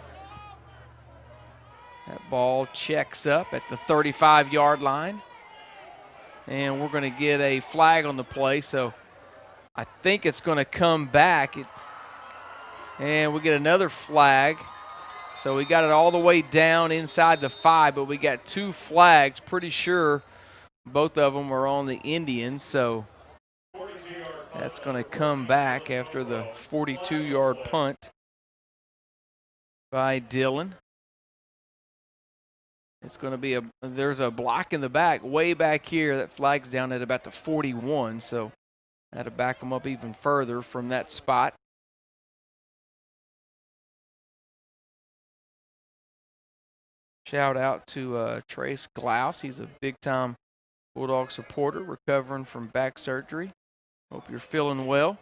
That ball checks up at the 35-yard line, and we're going to get a flag on the play, so I think it's going to come back. And we get another flag, so we got it all the way down inside the 5, but we got 2 flags. Pretty sure both of them were on the Indians, so that's going to come back after the 42-yard punt. by Dylan. It's going to be there's a block in the back, way back here. That flag's down at about the 41, so that'll back them up even further from that spot. Shout out to Trace Glaus. He's a big-time Bulldog supporter, recovering from back surgery. Hope you're feeling well.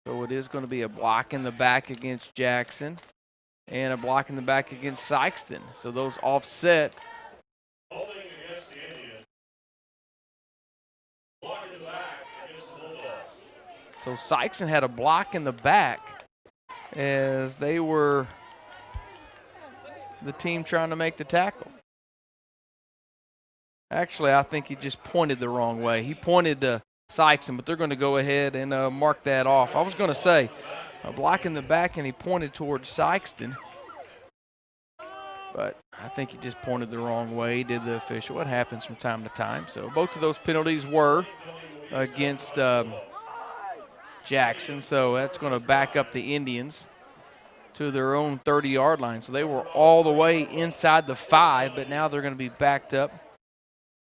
So it is going to be a block in the back against Jackson and a block in the back against Sikeston. So those offset. Holding against the Indians. Block in the back against the Bulldogs. So Sikeston had a block in the back as they were the team trying to make the tackle. Actually, I think he just pointed the wrong way. He pointed to Sikeston, but they're going to go ahead and mark that off. I was going to say a block in the back, and he pointed towards Sikeston, but I think he just pointed the wrong way. He did the official. It happens from time to time. So both of those penalties were against Jackson, so that's going to back up the Indians to their own 30-yard line. So they were all the way inside the 5, but now they're going to be backed up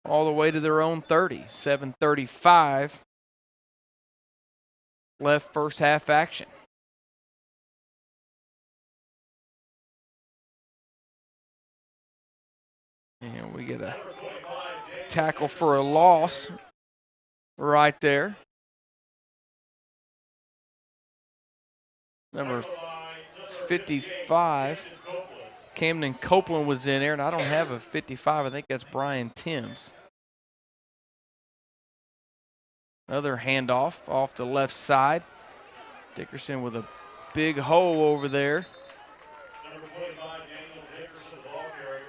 all the way to their own 30. 7:35 left first half action. And we get a tackle for a loss right there. Number 55. Camden Copeland was in there, and I don't have a 55. I think that's Brian Timms. Another handoff off the left side. Dickerson with a big hole over there. Number 25, Daniel Dickerson, ball carrier.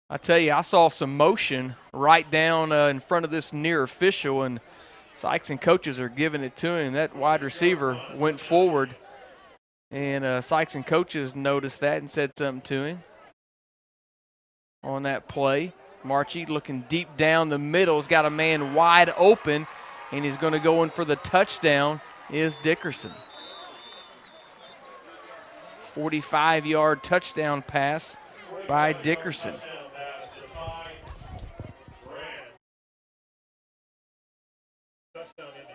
I tell you, I saw some motion right down in front of this near official, and Sikeston coaches are giving it to him. That wide receiver went forward, and Sikeston coaches noticed that and said something to him on that play. Marchie looking deep down the middle. He's got a man wide open, and he's going to go in for the touchdown is Dickerson. 45-yard touchdown pass by Dickerson. Touchdown Indians.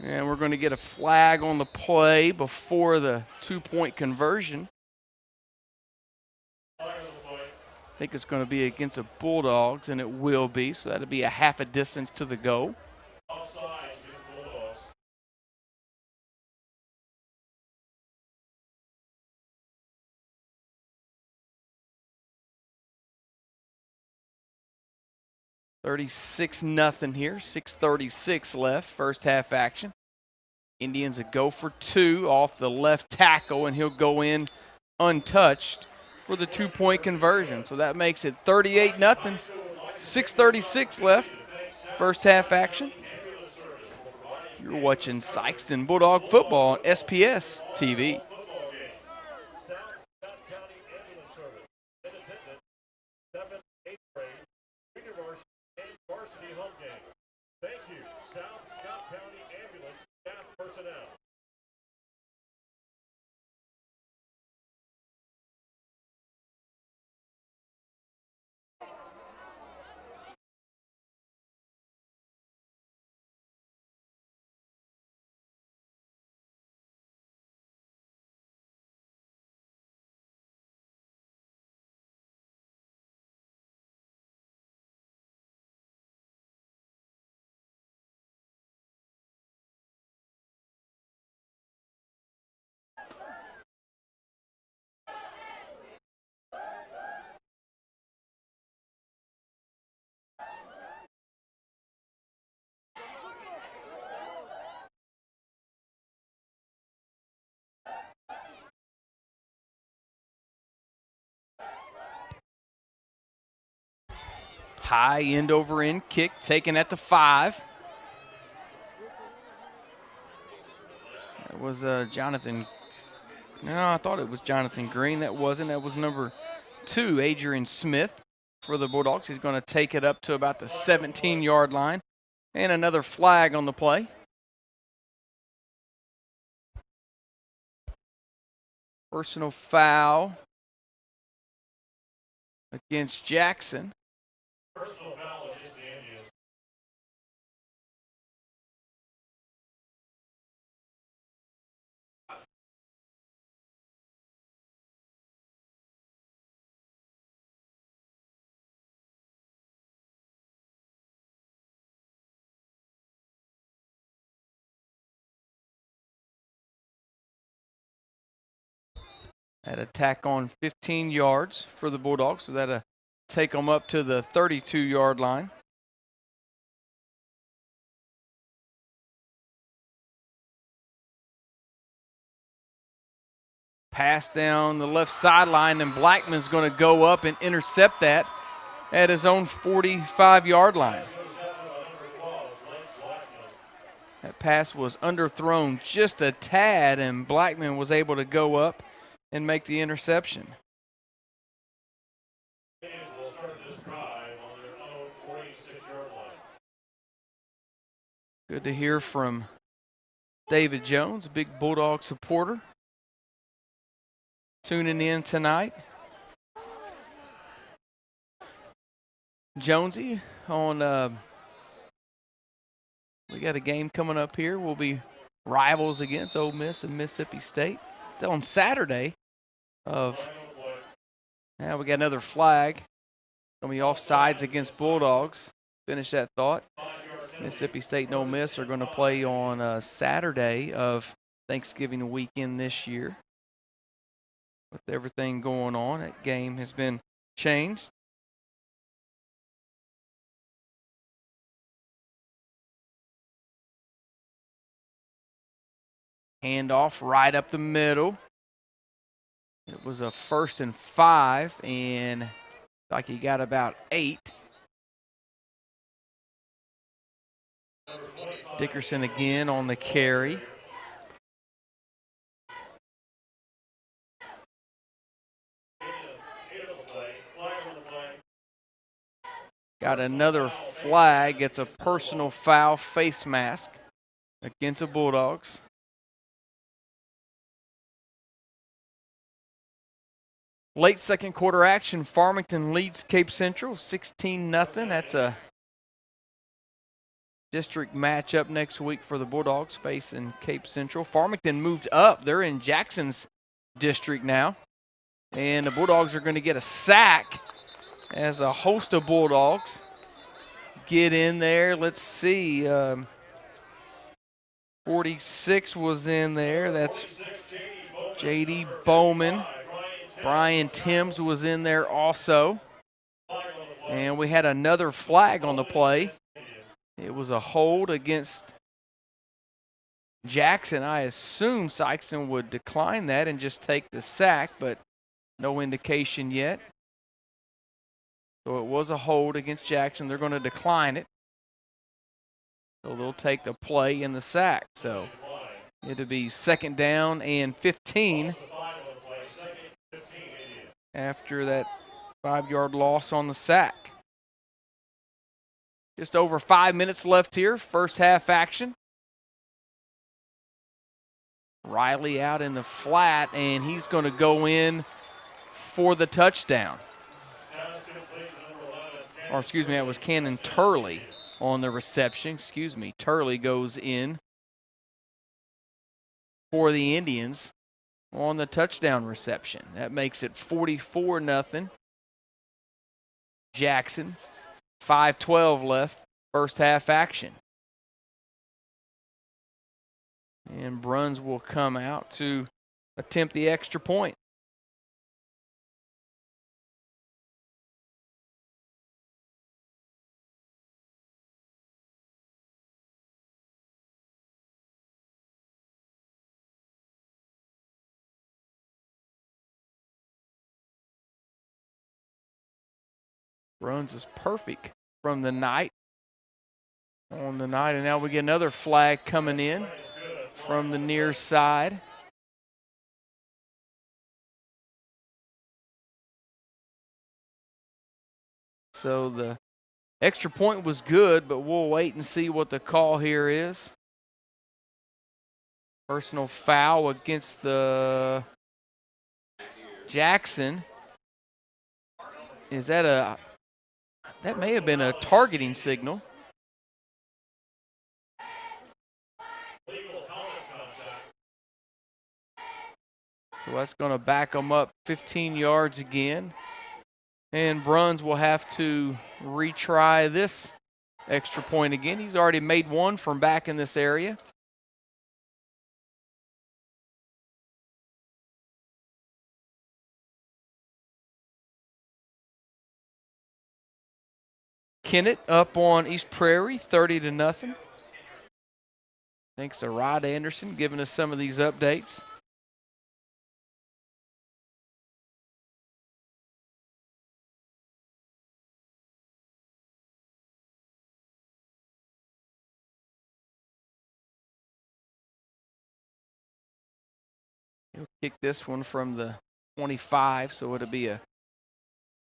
And we're going to get a flag on the play before the two-point conversion. I think it's going to be against the Bulldogs, and it will be. So that'll be a half a distance to the goal. Offside against the Bulldogs. $36-0 here. 6:36 left. First half action. Indians a go for 2 off the left tackle, and he'll go in untouched for the two-point conversion. So that makes it 38-0. 6:36 left. First half action. You're watching Sikeston Bulldog football on SPS TV. Thank you, South Scott County Ambulance staff personnel. High end over end kick taken at the 5. That was Jonathan. No, I thought it was Jonathan Green. That wasn't. That was number 2, Adrian Smith for the Bulldogs. He's going to take it up to about the 17-yard line. And another flag on the play. Personal foul against Jackson. Personal foul against the Indians. That attack on 15 yards for the Bulldogs, so that'll take them up to the 32-yard line. Pass down the left sideline, and Blackman's going to go up and intercept that at his own 45-yard line. That pass was underthrown just a tad, and Blackman was able to go up and make the interception. Will start this drive on their own 46-yard line. Good to hear from David Jones, a big Bulldog supporter, tuning in tonight. Jonesy, we got a game coming up here. We'll be rivals against Ole Miss and Mississippi State. It's on Saturday. Now we got another flag. Going to be offsides against Bulldogs. Finish that thought. Mississippi State and Ole Miss are going to play on Saturday of Thanksgiving weekend this year. With everything going on, that game has been changed. Handoff right up the middle. It was a 1st and 5, and like he got about 8. Dickerson again on the carry. Got another flag. It's a personal foul face mask against the Bulldogs. Late second quarter action. Farmington leads Cape Central 16-0. That's a district matchup next week for the Bulldogs facing Cape Central. Farmington moved up. They're in Jackson's district now. And the Bulldogs are going to get a sack as a host of Bulldogs get in there. Let's see. 46 was in there. That's J.D. Bowman. Brian Timms was in there also. And we had another flag on the play. It was a hold against Jackson. I assume Sikeston would decline that and just take the sack, but no indication yet. So it was a hold against Jackson. They're going to decline it. So they'll take the play and the sack. So it'll be 2nd down and 15 after that 5-yard loss on the sack. Just over 5 minutes left here, first half action. Riley out in the flat, and he's going to go in for the touchdown. Or excuse me, that was Cannon Turley on the reception. Excuse me, Turley goes in for the Indians on the touchdown reception. That makes it 44-0. Jackson, 5:12 left, first half action. And Bruns will come out to attempt the extra point. Bruns is perfect from the night. On the night, and now we get another flag coming in from the near side. So the extra point was good, but we'll wait and see what the call here is. Personal foul against the Jackson. Is that that may have been a targeting signal. So that's going to back them up 15 yards again. And Bruns will have to retry this extra point again. He's already made one from back in this area. Kennett up on East Prairie, 30-0. Thanks to Rod Anderson giving us some of these updates. He'll kick this one from the 25, so it'll be a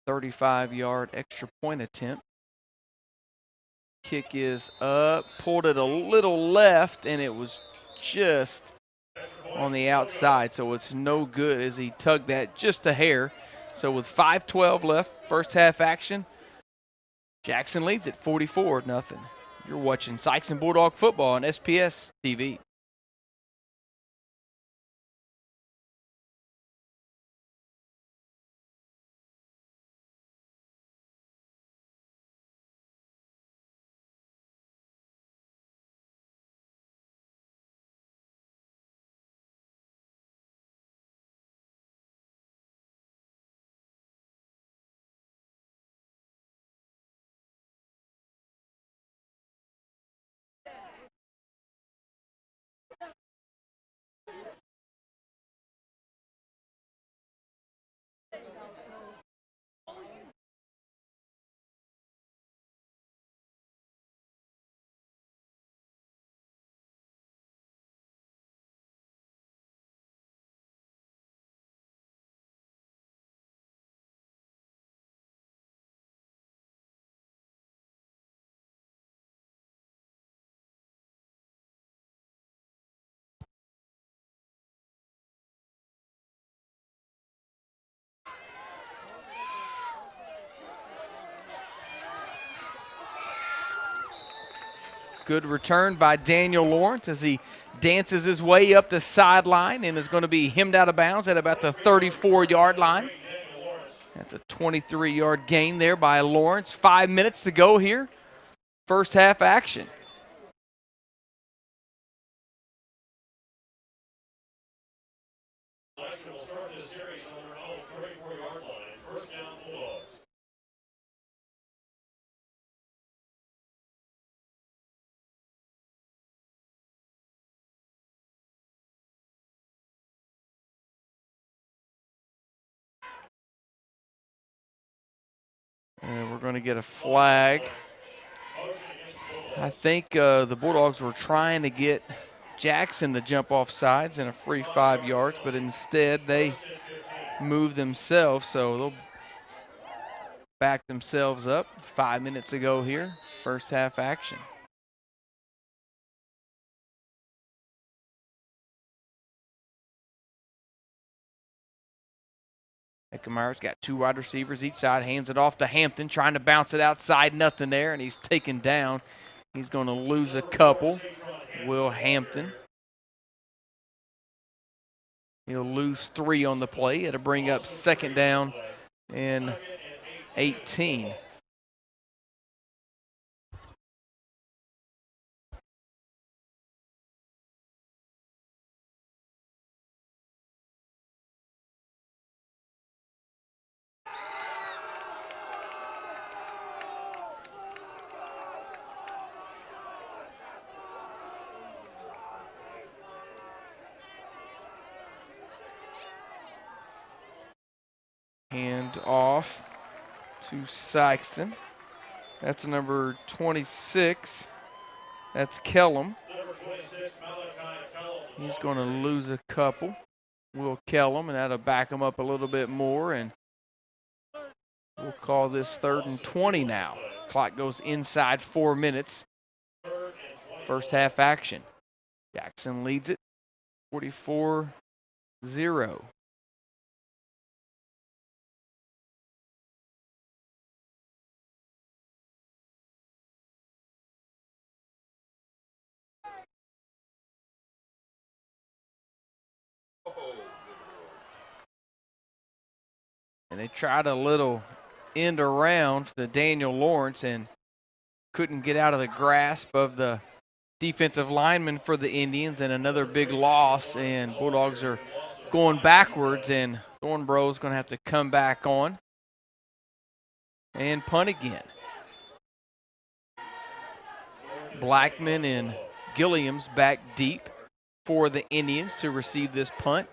35-yard extra point attempt. Kick is up, pulled it a little left, and it was just on the outside, so it's no good as he tugged that just a hair. So with 5:12 left, first half action, Jackson leads at 44-0. You're watching Sikeston Bulldog football on SPS TV. Good return by Daniel Lawrence as he dances his way up the sideline and is going to be hemmed out of bounds at about the 34-yard line. That's a 23-yard gain there by Lawrence. 5 minutes to go here. First half action. And we're going to get a flag. I think the Bulldogs were trying to get Jackson to jump off sides in a free 5 yards, but instead they moved themselves, so they'll back themselves up. 5 minutes ago here, first half action. Eckermeyer's got two wide receivers each side, hands it off to Hampton, trying to bounce it outside, nothing there, and he's taken down. He's going to lose a couple. Will Hampton. He'll lose 3 on the play. It'll bring up second down and 18. Hand off to Sikeston. That's number 26. That's Kellum. He's going to lose a couple. Will Kellum, and that'll back him up a little bit more. And we'll call this 3rd and 20 now. Clock goes inside 4 minutes. First half action. Jackson leads it 44-0. And they tried a little end around to Daniel Lawrence and couldn't get out of the grasp of the defensive lineman for the Indians, and another big loss, and Bulldogs are going backwards, and Thornboro's going to have to come back on and punt again. Blackman and Gilliam's back deep for the Indians to receive this punt.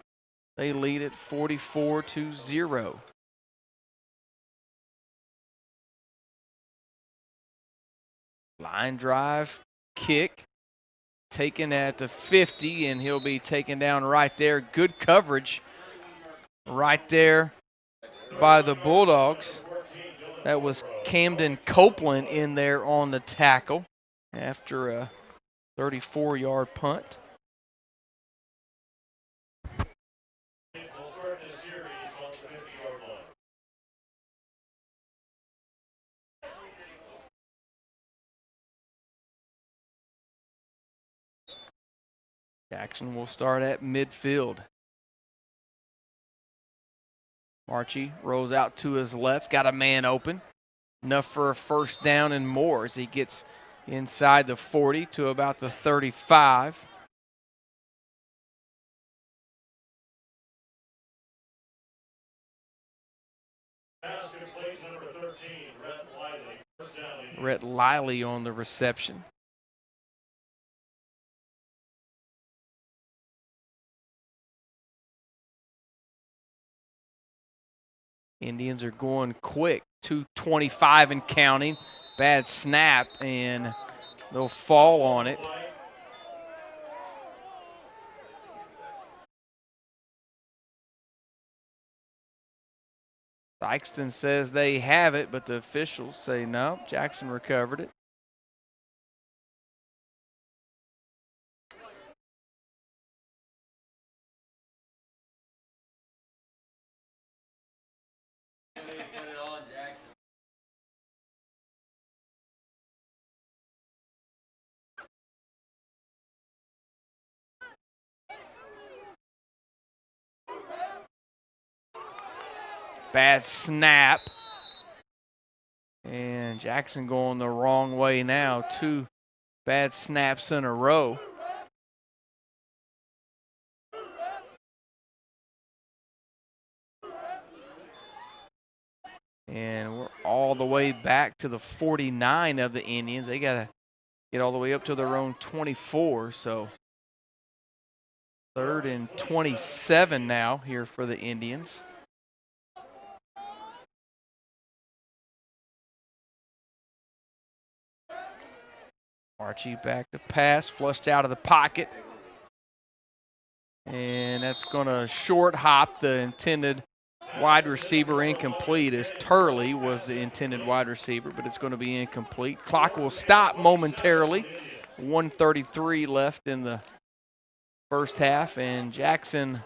They lead at 44-0. Line drive, kick, taken at the 50, and he'll be taken down right there. Good coverage right there by the Bulldogs. That was Camden Copeland in there on the tackle after a 34-yard punt. Jackson will start at midfield. Archie rolls out to his left, got a man open. Enough for a first down and more as he gets inside the 40 to about the 35. Rhett Liley on the reception. Indians are going quick, 2:25 and counting. Bad snap, and they'll fall on it. Sikeston says they have it, but the officials say no. Jackson recovered it. Bad snap. And Jackson going the wrong way now. 2 bad snaps in a row. And we're all the way back to the 49 of the Indians. They got to get all the way up to their own 24. So 3rd and 27 now here for the Indians. Archie back to pass, flushed out of the pocket. And that's going to short hop the intended wide receiver, incomplete, as Turley was the intended wide receiver, but it's going to be incomplete. Clock will stop momentarily. 1:33 left in the first half, and Jackson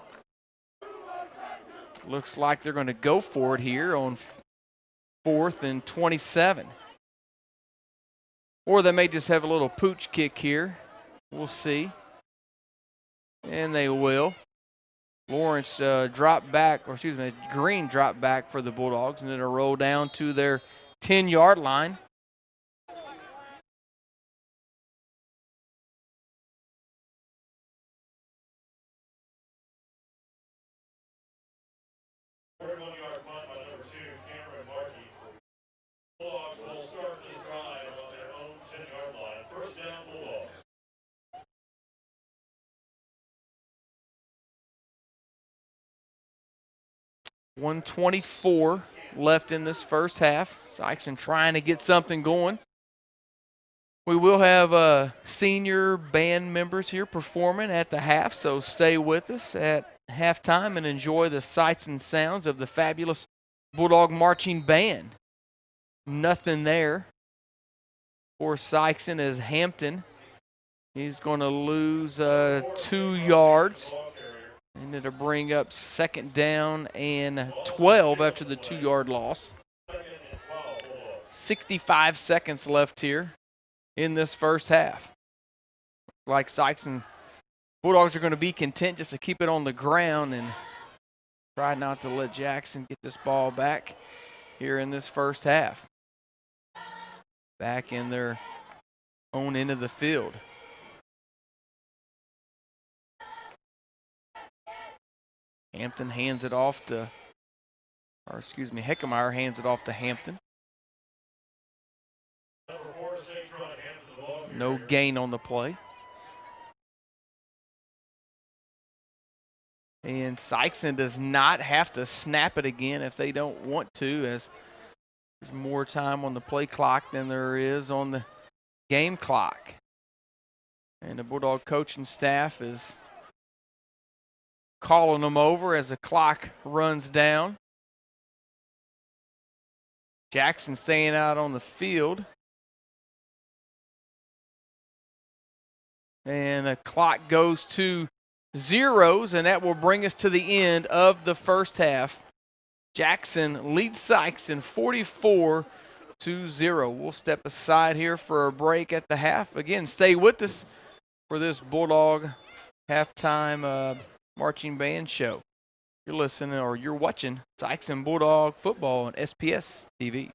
looks like they're going to go for it here on 4th and 27. Or they may just have a little pooch kick here. We'll see. And they will. Lawrence dropped back, or excuse me, Green dropped back for the Bulldogs, and then a roll down to their 10-yard line. Bulldogs will start this drive on their own 10-yard line. First down, Bulldogs. left in this first half. Sikeston trying to get something going. We will have senior band members here performing at the half, so stay with us at halftime and enjoy the sights and sounds of the fabulous Bulldog Marching Band. Nothing there for Sikeston as Hampton. He's going to lose 2 yards. And it'll bring up 2nd down and 12 after the 2-yard loss. 65 seconds left here in this first half. Like Sikeston Bulldogs are going to be content just to keep it on the ground and try not to let Jackson get this ball back here in this first half. Back in their own end of the field. Hampton hands it off to, Heckemeyer hands it off to Hampton. No gain on the play. And Sikeston does not have to snap it again if they don't want to, as there's more time on the play clock than there is on the game clock. And the Bulldog coaching staff is calling them over as the clock runs down. Jackson staying out on the field. And the clock goes to 0, and that will bring us to the end of the first half. Jackson leads Sikeston 44-0. We'll step aside here for a break at the half. Again, stay with us for this Bulldog halftime marching band show. You're listening or you're watching Sikeston Bulldog football on SPS TV.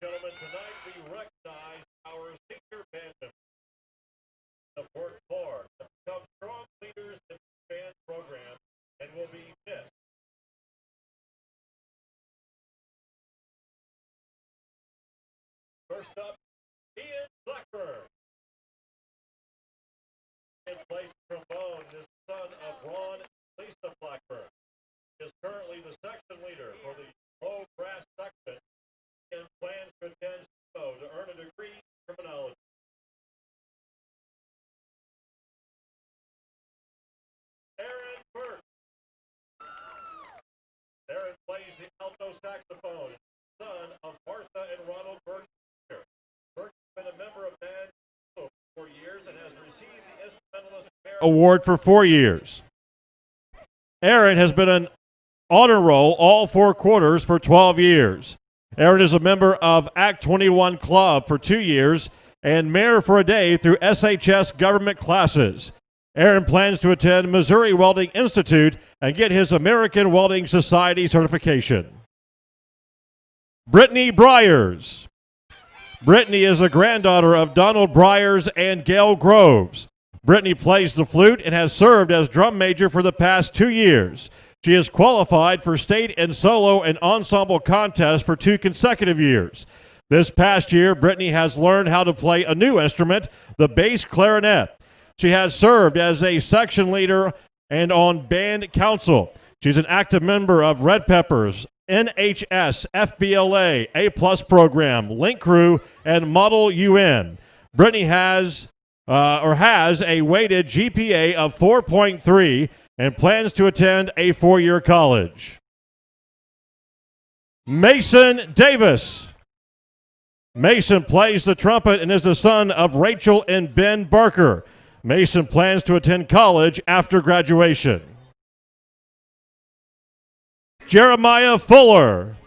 Gentlemen, tonight we recognize our senior band members that worked hard to become strong leaders in the band program and will be missed. First up, Ian Blackburn. In place trombone is the son of Ron and Lisa Blackburn. He is currently the section leader for the low brass section and plans to attend SEMO to earn a degree in criminology. Aaron Burke. Aaron plays the alto saxophone, son of Martha and Ronald Burke Jr. Burke has been a member of band for 4 years and has received the Instrumentalist Award for 4 years. Aaron has been an honor roll all 4 quarters for 12 years. Aaron is a member of Act 21 Club for 2 years and Mayor for a Day through SHS government classes. Aaron plans to attend Missouri Welding Institute and get his American Welding Society certification. Brittany Bryars. Brittany is a granddaughter of Donald Bryars and Gail Groves. Brittany plays the flute and has served as drum major for the past 2 years. She has qualified for state and solo and ensemble contests for 2 consecutive years. This past year, Brittany has learned how to play a new instrument, the bass clarinet. She has served as a section leader and on band council. She's an active member of Red Peppers, NHS, FBLA, A+ program, Link Crew, and Model UN. Brittany has a weighted GPA of 4.3 and plans to attend a 4-year college. Mason Davis. Mason plays the trumpet and is the son of Rachel and Ben Barker. Mason plans to attend college after graduation. Jeremiah Fuller.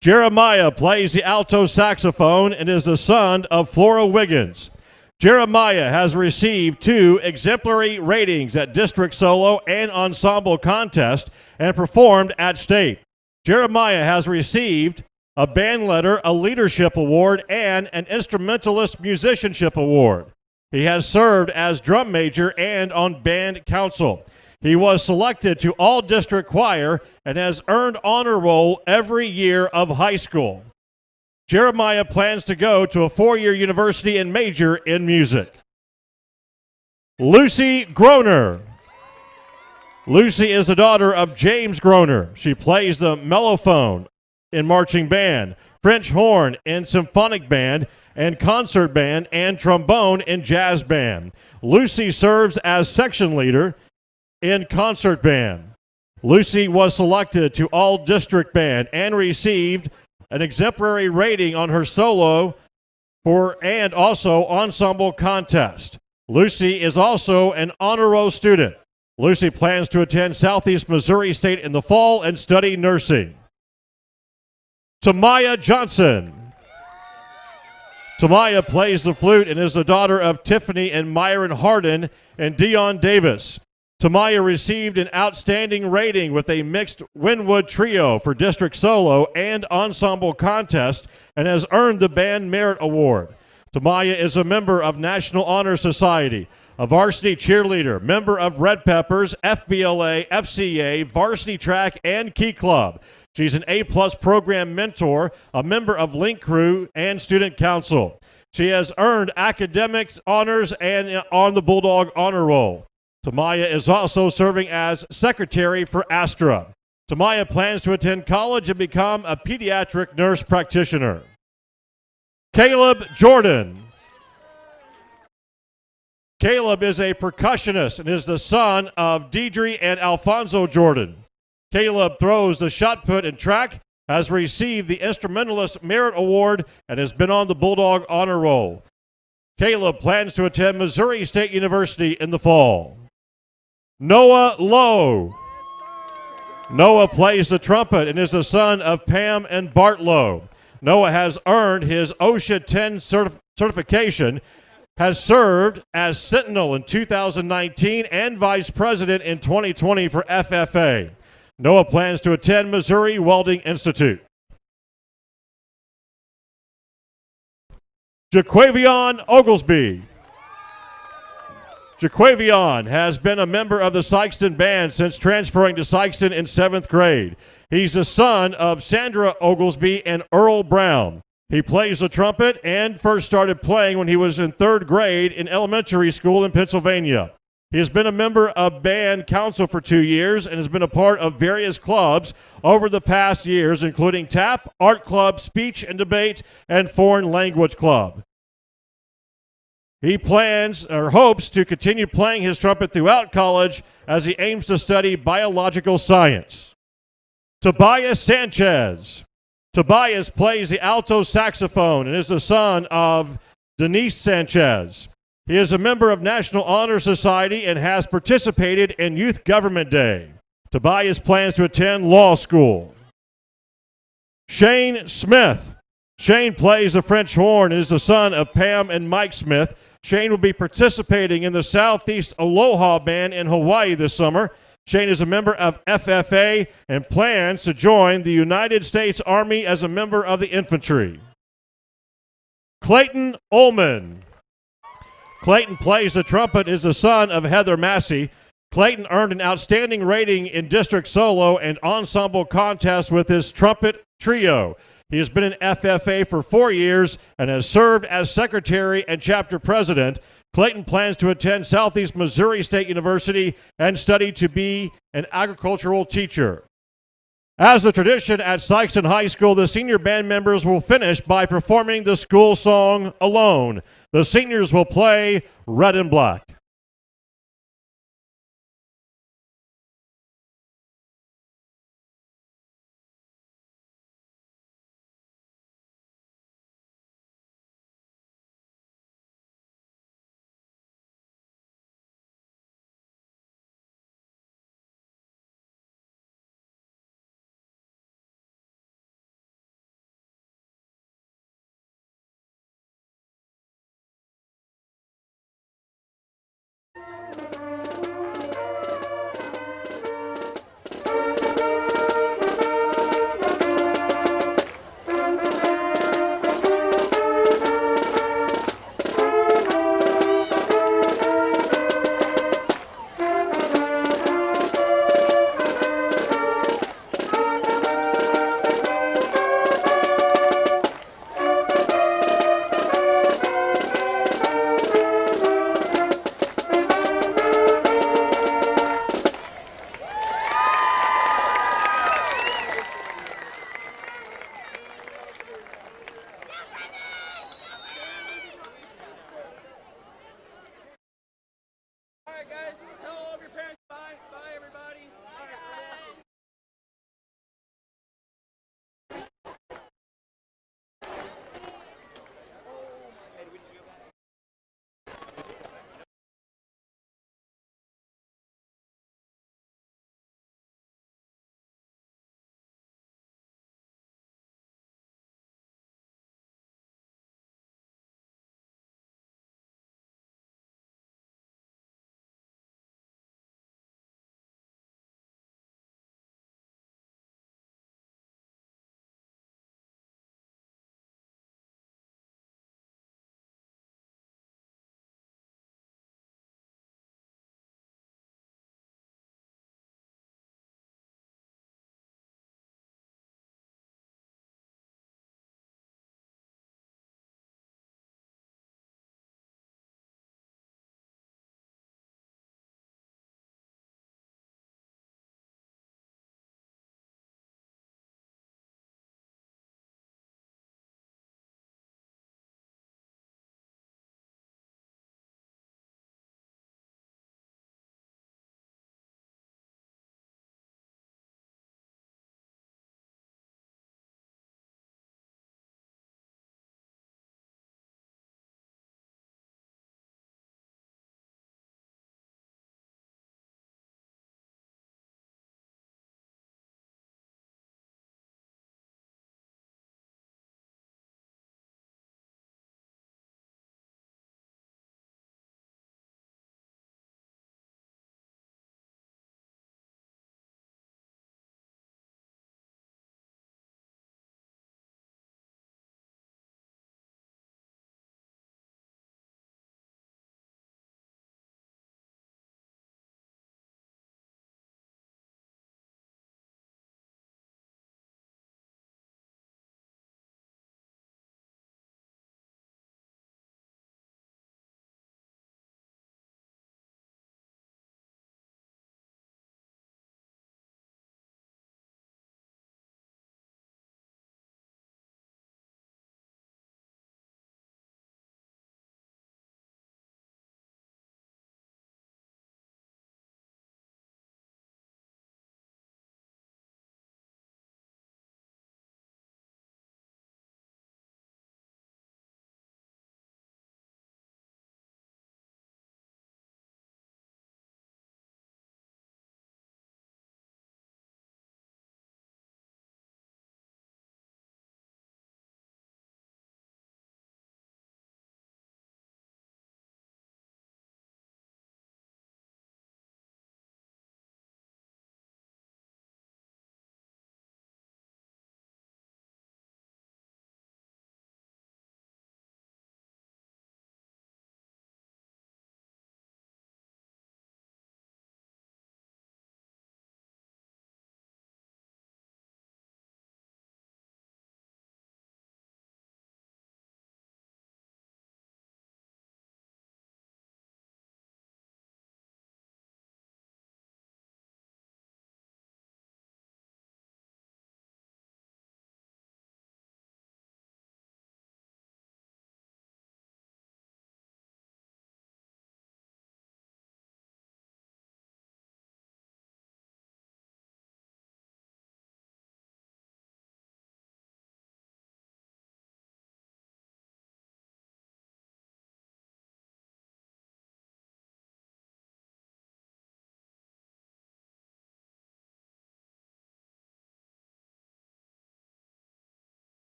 Jeremiah plays the alto saxophone and is the son of Flora Wiggins. Jeremiah has received 2 exemplary ratings at district solo and ensemble contest and performed at state. Jeremiah has received a band letter, a leadership award, and an instrumentalist musicianship award. He has served as drum major and on band council. He was selected to all district choir and has earned honor roll every year of high school. Jeremiah plans to go to a 4-year university and major in music. Lucy Groner. Lucy is the daughter of James Groner. She plays the mellophone in marching band, French horn in symphonic band, and concert band, and trombone in jazz band. Lucy serves as section leader in concert band. Lucy was selected to all district band and received an exemplary rating on her solo and also ensemble contest. Lucy is also an honor roll student. Lucy plans to attend Southeast Missouri State in the fall and study nursing. Tamaya Johnson. Tamaya plays the flute and is the daughter of Tiffany and Myron Harden and Dion Davis. Tamaya received an outstanding rating with a mixed Winwood trio for district solo and ensemble contest and has earned the Band Merit Award. Tamaya is a member of National Honor Society, a varsity cheerleader, member of Red Peppers, FBLA, FCA, varsity track, and Key Club. She's an A+ program mentor, a member of Link Crew and Student Council. She has earned academics honors and on the Bulldog Honor Roll. Tamaya is also serving as secretary for Astra. Tamaya plans to attend college and become a pediatric nurse practitioner. Caleb Jordan. Caleb is a percussionist and is the son of Deidre and Alfonso Jordan. Caleb throws the shot put and track, has received the Instrumentalist Merit Award, and has been on the Bulldog Honor Roll. Caleb plans to attend Missouri State University in the fall. Noah Lowe. Noah plays the trumpet and is the son of Pam and Bart Lowe. Noah has earned his OSHA 10 certification, has served as Sentinel in 2019 and Vice President in 2020 for FFA. Noah plans to attend Missouri Welding Institute. Jaquavion Oglesby. Jaquavion has been a member of the Sikeston band since transferring to Sikeston in 7th grade. He's the son of Sandra Oglesby and Earl Brown. He plays the trumpet and first started playing when he was in 3rd grade in elementary school in Pennsylvania. He has been a member of band council for 2 years and has been a part of various clubs over the past years, including TAP, Art Club, Speech and Debate, and Foreign Language Club. He plans or hopes to continue playing his trumpet throughout college as he aims to study biological science. Tobias Sanchez. Tobias plays the alto saxophone and is the son of Denise Sanchez. He is a member of National Honor Society and has participated in Youth Government Day. Tobias plans to attend law school. Shane Smith. Shane plays the French horn and is the son of Pam and Mike Smith. Shane will be participating in the Southeast Aloha Band in Hawaii this summer. Shane is a member of FFA and plans to join the United States Army as a member of the infantry. Clayton Ullman. Clayton plays the trumpet and is the son of Heather Massey. Clayton earned an outstanding rating in district solo and ensemble contests with his trumpet trio. He has been in FFA for 4 years and has served as secretary and chapter president. Clayton plans to attend Southeast Missouri State University and study to be an agricultural teacher. As a tradition at Sikeston High School, the senior band members will finish by performing the school song Alone. The seniors will play Red and Black.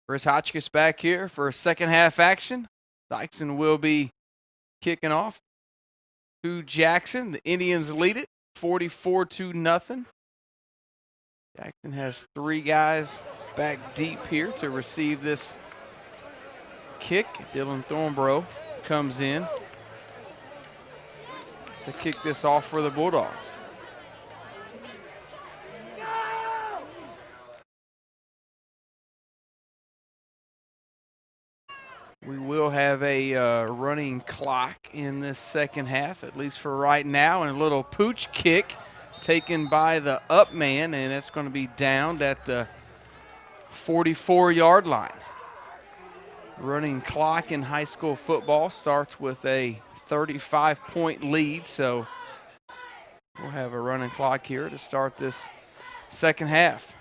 Chris Hotchkiss back here for second half action. Sikeston will be kicking off to Jackson. The Indians lead it 44-0. Jackson has 3 guys back deep here to receive this kick. Dylan Thornborough comes in to kick this off for the Bulldogs. We will have a running clock in this second half, at least for right now, and a little pooch kick taken by the up man, and it's going to be downed at the 44-yard line. Running clock in high school football starts with a 35-point lead, so we'll have a running clock here to start this second half.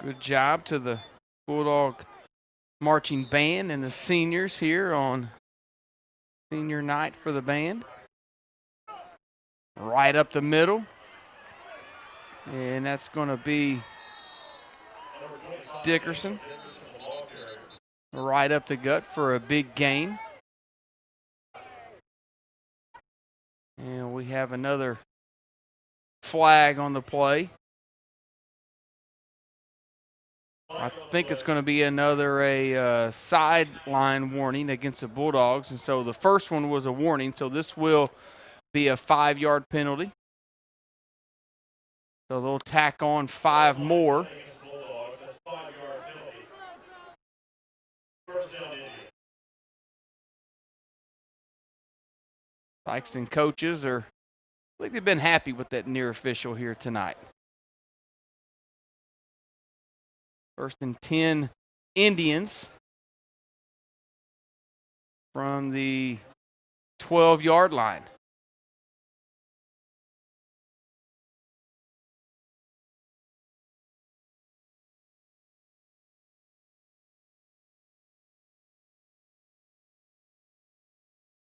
Good job to the Bulldog marching band and the seniors here on senior night for the band. Right up the middle. And that's going to be Dickerson. Right up the gut for a big gain. And we have another flag on the play. I think it's going to be another sideline warning against the Bulldogs. And so the first one was a warning, so this will be a 5-yard penalty. So they'll tack on 5 more. Sikeston coaches I think they've been happy with that near official here tonight. 1st and 10 Indians from the 12-yard line.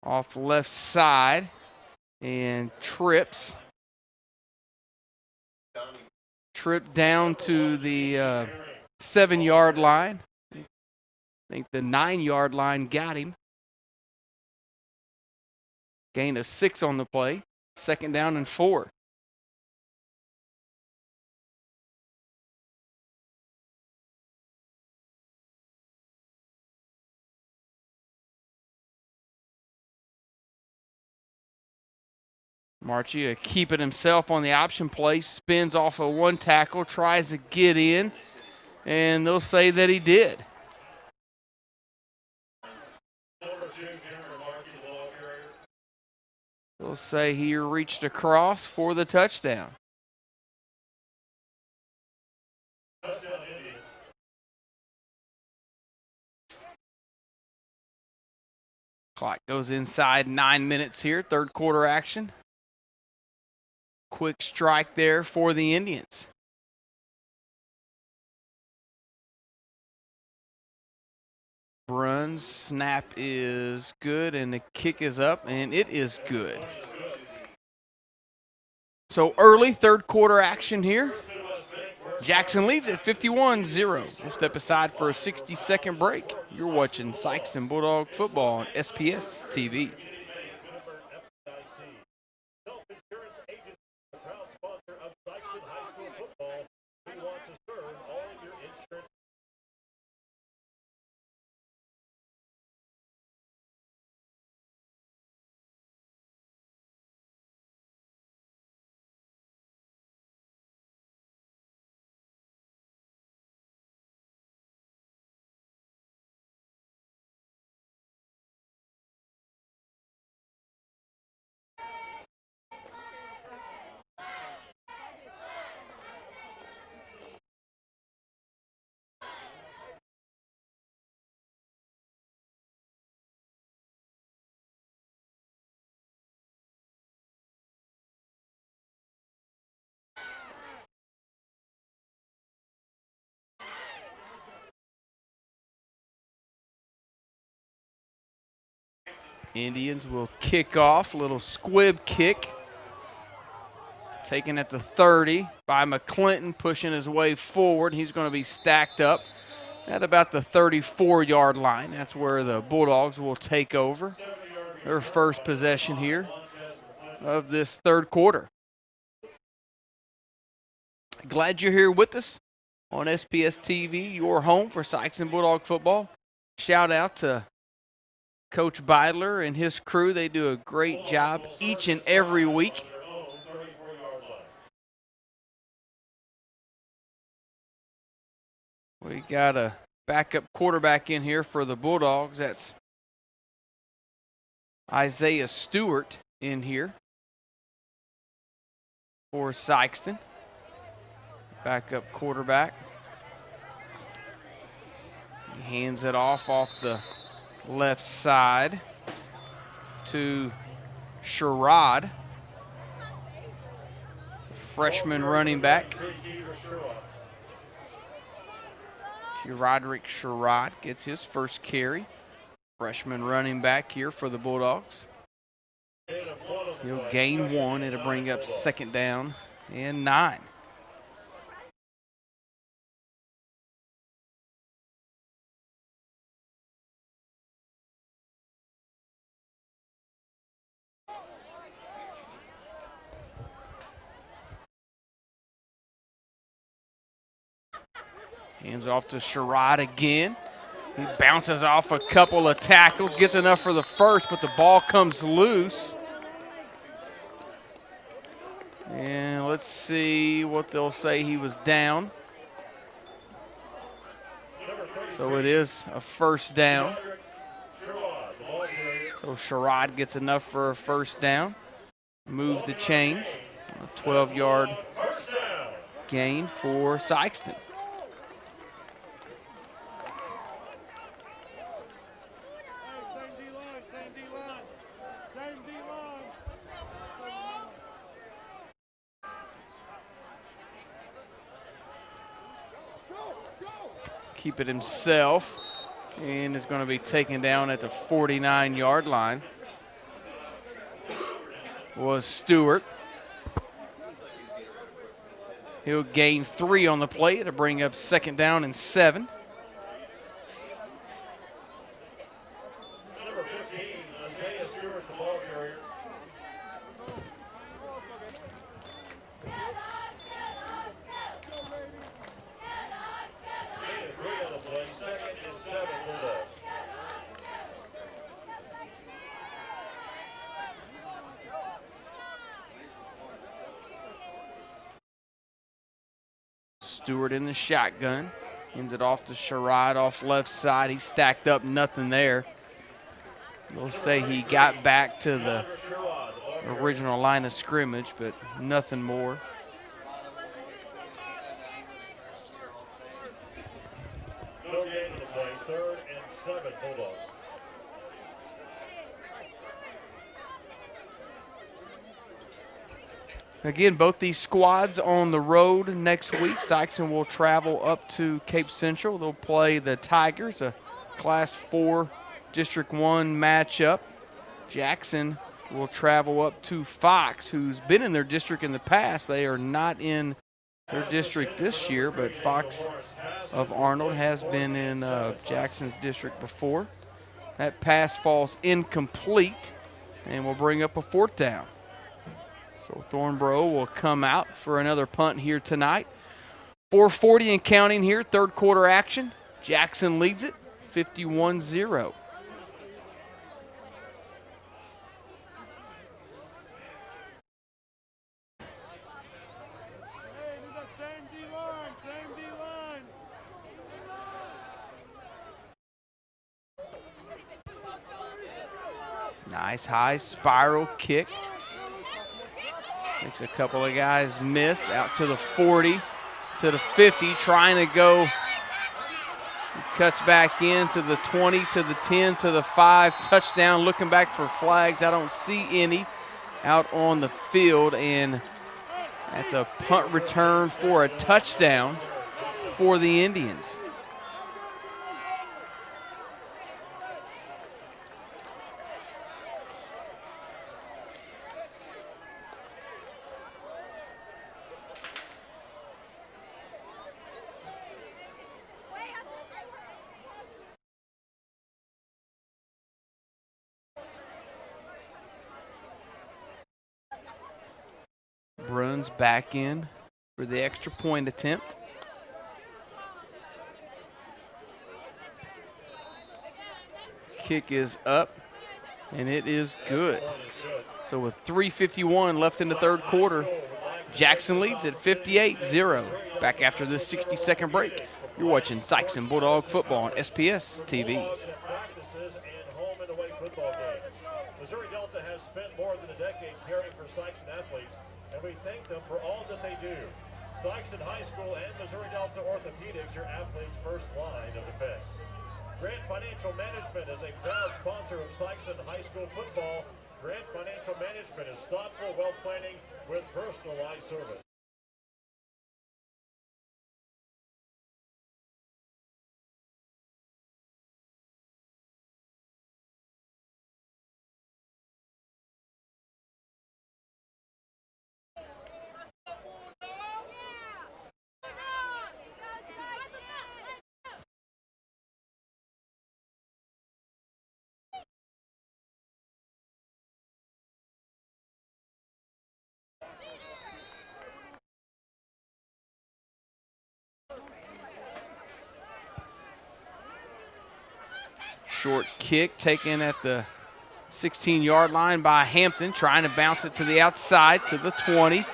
Off the left side and trips. Trip down to the 7-yard line. I think the 9-yard line got him. Gain of 6 on the play. 2nd down and 4. Marchia keeping himself on the option play, spins off of 1 tackle, tries to get in, and they'll say that he did. They'll say he reached across for the touchdown. Clock goes inside 9 minutes here, 3rd quarter action. Quick strike there for the Indians. Bruns snap is good, and the kick is up, and it is good. So early 3rd quarter action here. Jackson leads at 51-0. We'll step aside for a 60-second break. You're watching Sikeston Bulldog football on SPS TV. Indians will kick off, a little squib kick. Taken at the 30 by McClinton, pushing his way forward. He's going to be stacked up at about the 34-yard line. That's where the Bulldogs will take over their first possession here of this third quarter. Glad you're here with us on SPS TV, your home for Sikeston Bulldog football. Shout out to Coach Beidler and his crew. They do a great job each and every week. We got a backup quarterback in here for the Bulldogs. That's Isaiah Stewart in here for Sikeston. Backup quarterback. He hands it off the left side to Sherrod, freshman running back. Roderick Sherrod gets his first carry. Freshman running back here for the Bulldogs. He'll gain one. It'll bring up second down and 9. Hands off to Sherrod again. He bounces off a couple of tackles, gets enough for the first, but the ball comes loose. And let's see what they'll say. He was down. So it is a first down. So Sherrod gets enough for a first down. Move the chains. A 12-yard gain for Sikeston. Keep it himself, and is going to be taken down at the 49-yard line. Was Stewart. He'll gain 3 on the play to bring up second down and 7. Number 15, Isaiah Stewart, the ball carrier. Stewart in the shotgun. Hands it off to Sherrod off left side. He stacked up, nothing there. They'll say he got back to the original line of scrimmage, but nothing more. No gain in the play, 3rd and 7 Bulldogs. Again, both these squads on the road next week. Sikeston will travel up to Cape Central. They'll play the Tigers, a Class 4 District 1 matchup. Jackson will travel up to Fox, who's been in their district in the past. They are not in their district this year, but Fox of Arnold has been in Jackson's district before. That pass falls incomplete and will bring up a 4th down. So Thornborough will come out for another punt here tonight. 4:40 and counting here, 3rd quarter action. Jackson leads it 51-0. Nice high spiral kick. Makes a couple of guys miss. Out to the 40, to the 50, trying to go. He cuts back in to the 20, to the 10, to the 5. Touchdown, looking back for flags. I don't see any out on the field, and that's a punt return for a touchdown for the Indians. runs back in for the extra point attempt. Kick is up, and it is good. So with 3:51 left in the third quarter, Jackson leads at 58-0. Back after this 60-second break. You're watching Sikeston Bulldog football on SPS TV. Missouri Delta has spent more than a decade caring for Sikeston athletes, and we thank them for all that they do. Sikeston High School and Missouri Delta Orthopedics, your athletes' first line of defense. Grant Financial Management is a proud sponsor of Sikeston High School football. Grant Financial Management is thoughtful wealth planning with personalized service. Short kick taken at the 16-yard line by Hampton, trying to bounce it to the outside to the 20.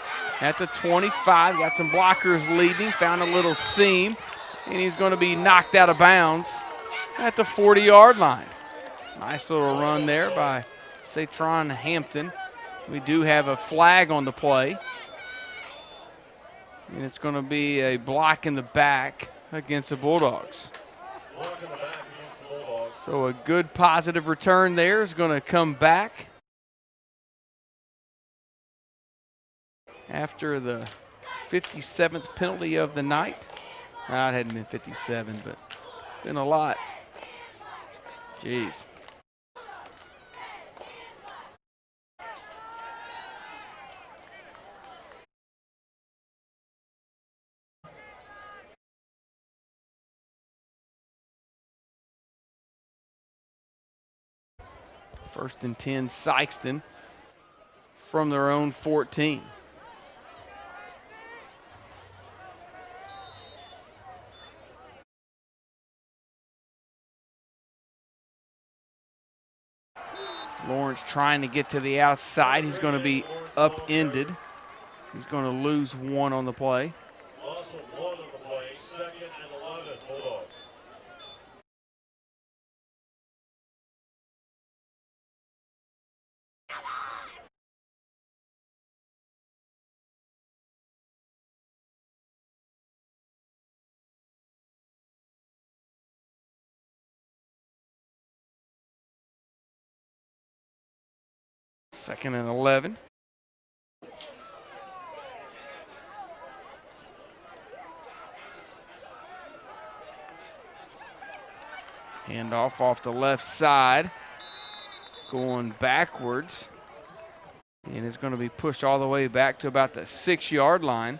At the 25, got some blockers leading, found a little seam, and he's going to be knocked out of bounds at the 40-yard line. Nice little run there by Satron Hampton. We do have a flag on the play, and it's going to be a block in the back against the Bulldogs. So a good positive return there is going to come back after the 57th penalty of the night. It hadn't been 57, but been a lot. Jeez. First and 10, Sikeston from their own 14. Lawrence trying to get to the outside. He's going to be upended. He's going to lose one on the play. Also one on the play, 2nd and 11, Bulldogs. Second and 11. Handoff off the left side, going backwards, and it's going to be pushed all the way back to about the 6-yard line.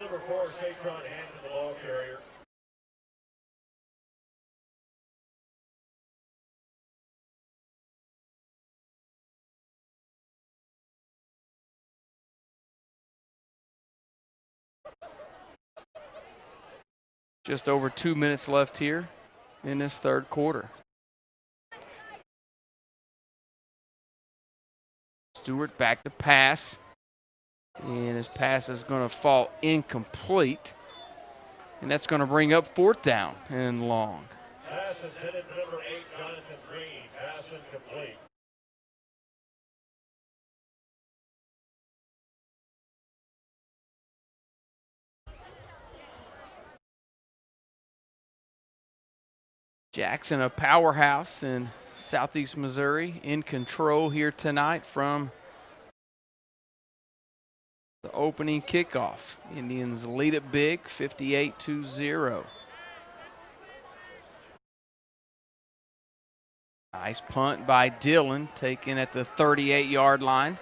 Number 4, Satron Hampton, the ball carrier. Just over 2 minutes left here in this third quarter. Stewart back to pass, and his pass is going to fall incomplete, and that's going to bring up 4th down and long. Pass is headed to number 8, Jonathan Green. Pass incomplete. Jackson, a powerhouse in Southeast Missouri, in control here tonight from the opening kickoff. Indians lead it big, 58-0. Nice punt by Dillon, taken at the 38-yard line.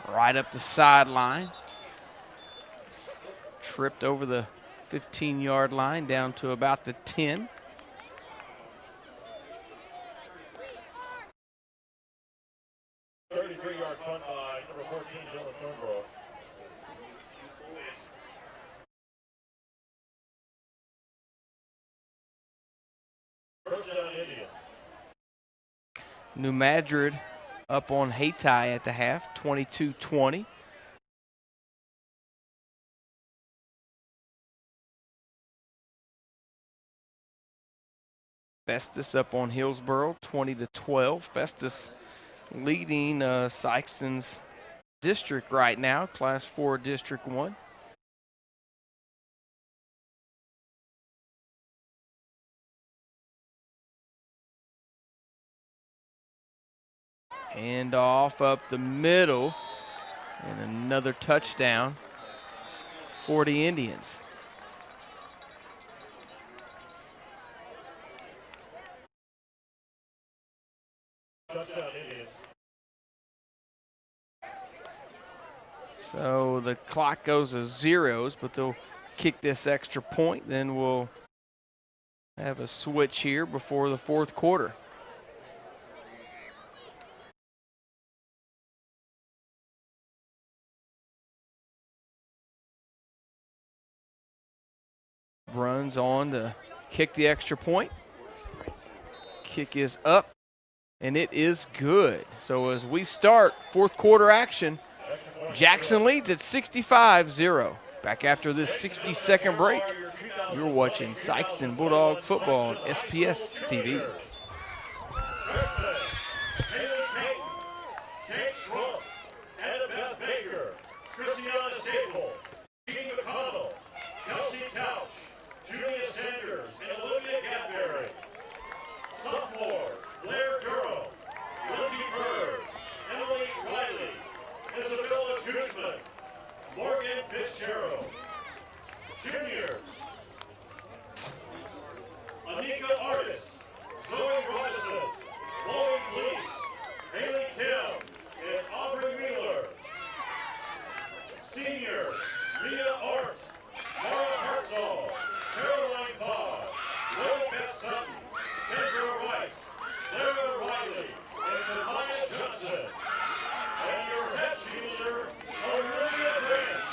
Right up the sideline. Tripped over the 15-yard line down to about the 10. 33-yard punt by number 14, Dylan Thornborough. First down, Indians. New Madrid up on Hayti at the half, 22-20. Festus up on Hillsborough, 20-12. Festus leading Sikeston's district right now, Class 4 District 1. And off up the middle, and another touchdown for the Indians. Touchdown, Indians. So the clock goes to zeros, but they'll kick this extra point. Then we'll have a switch here before the fourth quarter. Runs on to kick the extra point. Kick is up, and it is good. So as we start fourth quarter action, Jackson leads at 65-0. Back after this 60-second break, you're watching Sikeston Bulldog football on SPS TV. Juniors, Anika Artis, Zoe Robinson, Chloe Gleese, Haley Kim, and Aubrey Wheeler. Seniors, Mia Art, Mara Hartzell, Caroline Fogg, Lily Beth Sutton, Kendra Rice, Clara Riley, and Tamaya Johnson. And your head cheerleader, Olivia Grant.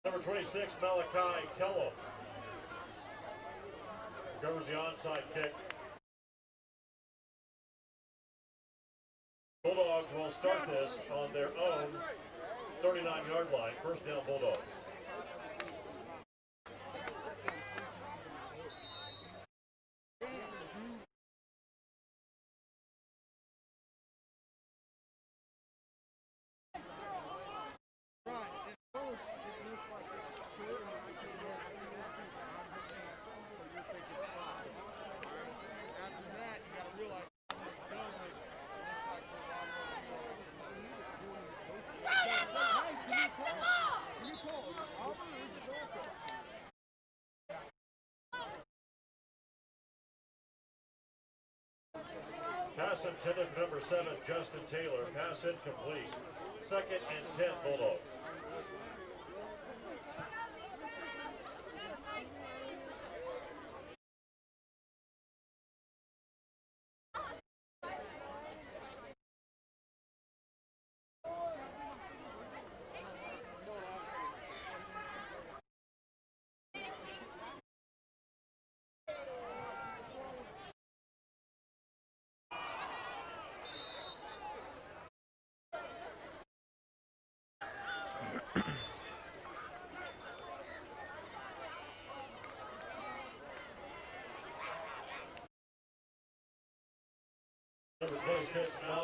Number 26, Malachi Kellum. Goes the onside kick. Bulldogs will start this on their own 39-yard line. First down, Bulldogs. Pass intended for number 7, Justin Taylor. Pass incomplete. Second and 10, Bulldogs.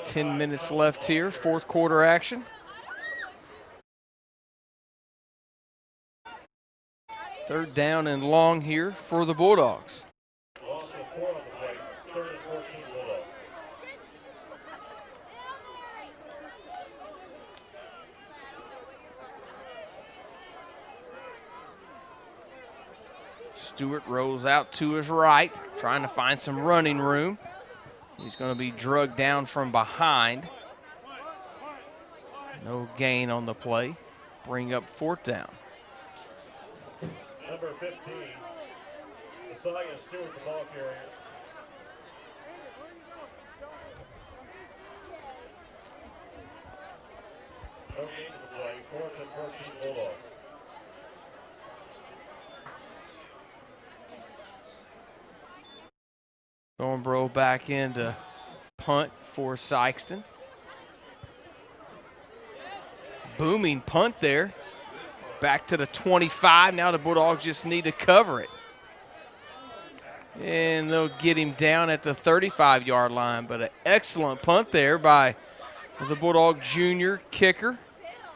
10 minutes left here, fourth quarter action. Third down and long here for the Bulldogs. Loss of 4 on the play, 3rd and 14 Bulldogs. Stewart rolls out to his right, trying to find some running room. He's going to be drugged down from behind. No gain on the play. Bring up fourth down. Number 15, Messiah Stewart, the ball carrier. No gain to the play, 4th and 14 Bulldogs. Thornborough back in to punt for Sikeston. Booming punt there. Back to the 25. Now the Bulldogs just need to cover it. And they'll get him down at the 35-yard line. But an excellent punt there by the Bulldog junior kicker,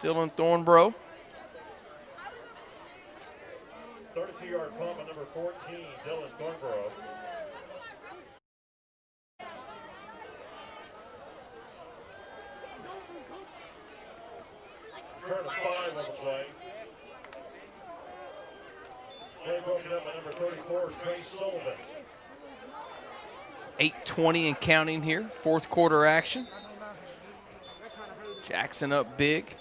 Dylan Thornborough. 32-yard punt by number 14, Dylan Thornborough. Turn of 5 on the play. Play broken up by number 34, Trey Sullivan. 8:20 and counting here, fourth quarter action. Jackson up big.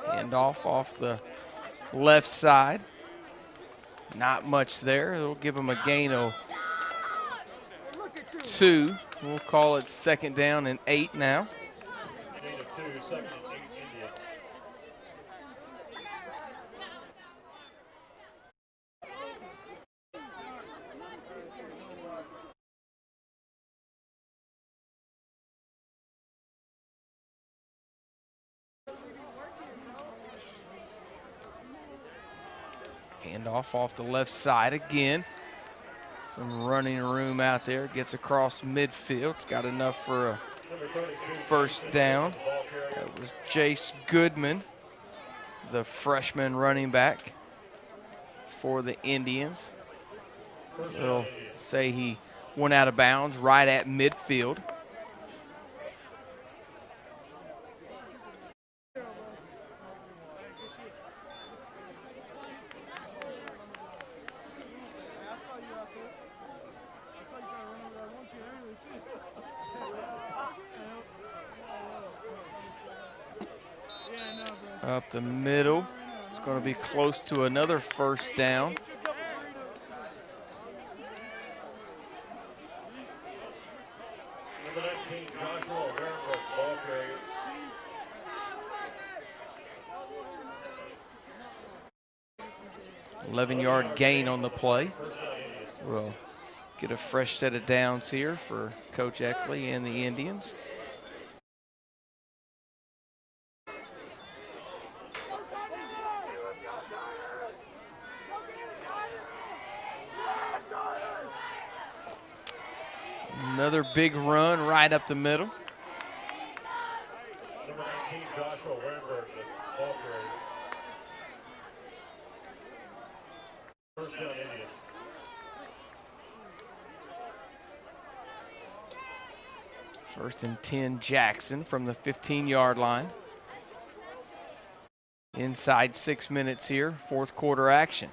Handoff off the left side. Not much there. They'll give him a gain of 2. We'll call it 2nd down and 8 now. Gain of 2, 2nd and 8 Indians. Handoff off the left side again. Some running room out there. Gets across midfield. It's got enough for a first down. That was Jace Goodman, the freshman running back for the Indians. They'll say he went out of bounds right at midfield. Up the middle. It's going to be close to another first down. Number 19, Joshua Warenberg, ball carrier. .11-yard gain on the play. We'll get a fresh set of downs here for Coach Eckley and the Indians. Another big run right up the middle. Number 19, Joshua Warenberg, the ball carrier. First down Indians. First and 10, Jackson from the 15-yard line. Inside 6 minutes here, fourth quarter action.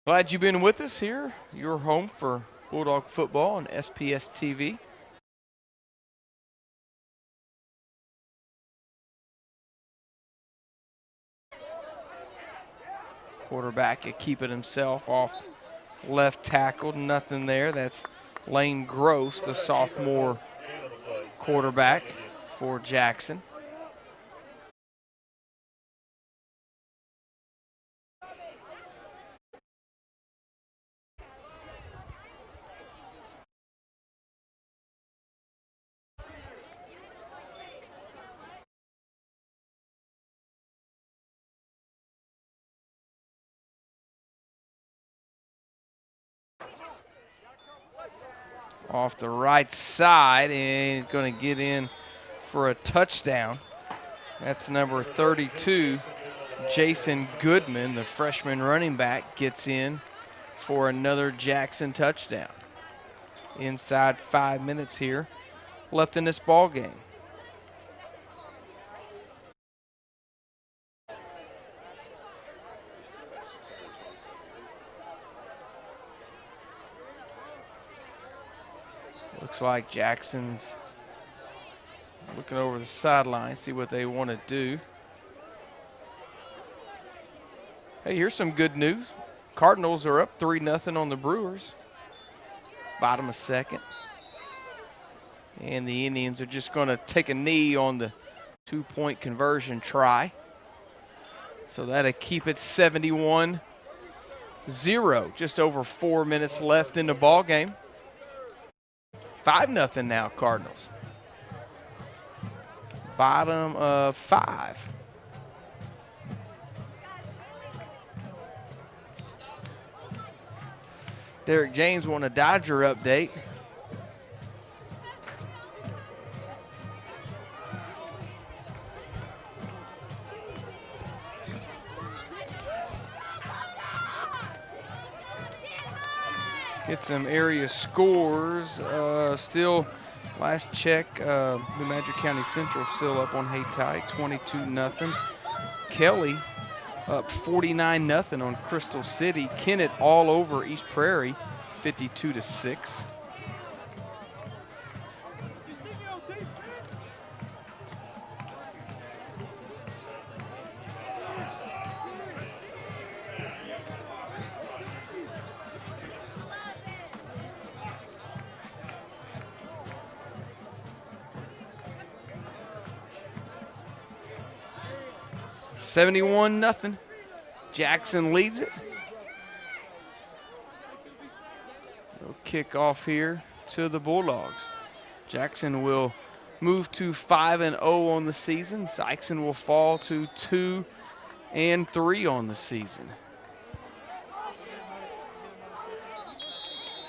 Glad you've been with us here. Your home for Bulldog football on SPS TV. Quarterback keeping himself off left tackle. Nothing there. That's Lane Gross, the sophomore quarterback for Jackson. off the right side, and he's going to get in for a touchdown. That's number 32, Jason Goodman, the freshman running back, gets in for another Jackson touchdown. Inside 5 minutes here left in this ball game. Looks like Jackson's looking over the sideline, see what they want to do. Hey, here's some good news. Cardinals are up 3-0 on the Brewers. Bottom of second. And the Indians are just going to take a knee on the 2-point conversion try. So that'll keep it 71-0. Just over 4 minutes left in the ball game. 5-0 now, Cardinals. Bottom of 5. Derek James won a Dodger update. Get some area scores. Still, last check, New Madrid County Central still up on Hayti, 22-0. Kelly up 49-0 on Crystal City. Kennett all over East Prairie, 52-6. $71-0. Jackson leads it. They'll kick off here to the Bulldogs. Jackson will move to 5-0 on the season. Sikeston will fall to 2-3 on the season.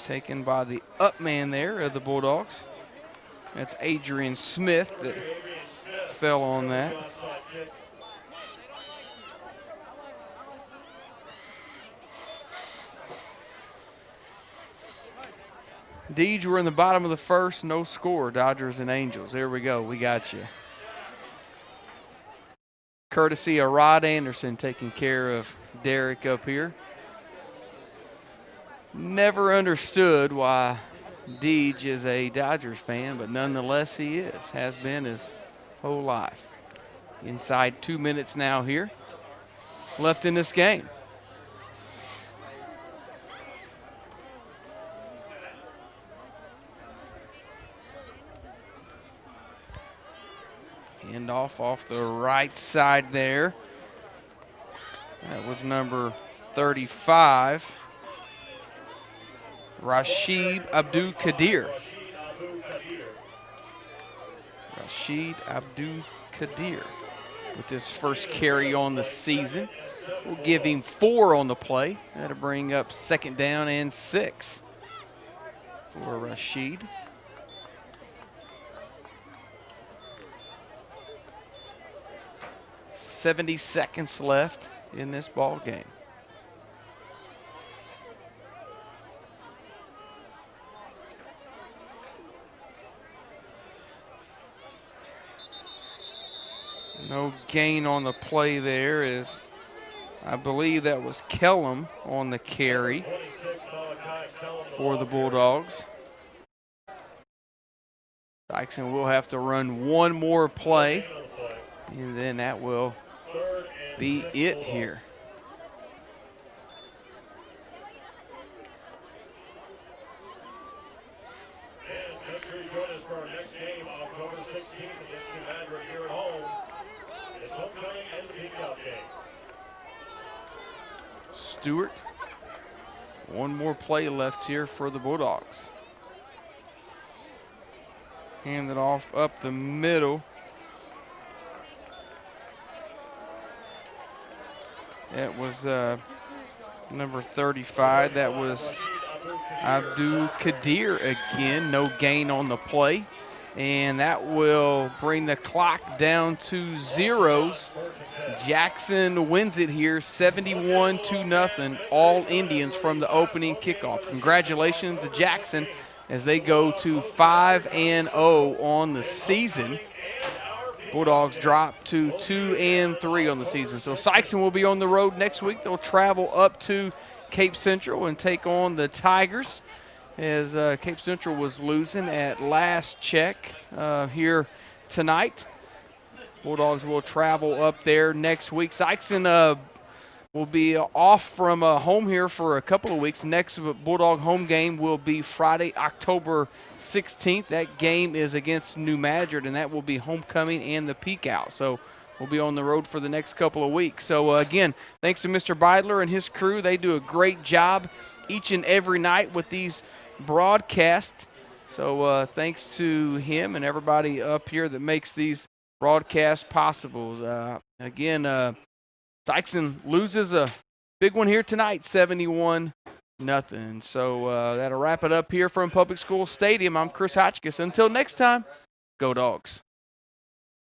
Taken by the up man there of the Bulldogs. That's Adrian Smith that fell on that. Deej, we're in the bottom of the first, no score, Dodgers and Angels. There we go, we got you. Courtesy of Rod Anderson taking care of Derek up here. Never understood why Deej is a Dodgers fan, but nonetheless he is, has been his whole life. Inside 2 minutes now here, left in this game. Hand off the right side there. That was number 35, Rashid Abdul Kadir. Rashid Abdul Kadir with his first carry on the season. We'll give him 4 on the play. That'll bring up 2nd down and 6 for Rashid. 70 seconds left in this ball game. No gain on the play there, as I believe that was Kellum on the carry for the Bulldogs. Sikeston will have to run one more play, and then that will be it here. Stewart, one more play left here for the Bulldogs. Hand it off up the middle. That was number 35. That was Abdul Kadir again, no gain on the play. And that will bring the clock down to zeros. Jackson wins it here 71-0, all Indians from the opening kickoff. Congratulations to Jackson as they go to 5-0 on the season. Bulldogs drop to 2-3 on the season. So Sikeston will be on the road next week. They'll travel up to Cape Central and take on the Tigers, as Cape Central was losing at last check here tonight. Bulldogs will travel up there next week. Sikeston will be off from home here for a couple of weeks. Next Bulldog home game will be Friday, October 16th. That game is against New Madrid, and that will be homecoming and the peak out. So we'll be on the road for the next couple of weeks. So, again, thanks to Mr. Beidler and his crew. They do a great job each and every night with these broadcasts. So thanks to him and everybody up here that makes these broadcasts possible. Again, Sikeston loses a big one here tonight, 71-0. So that'll wrap it up here from Public School Stadium. I'm Chris Hotchkiss. Until next time, go Dogs.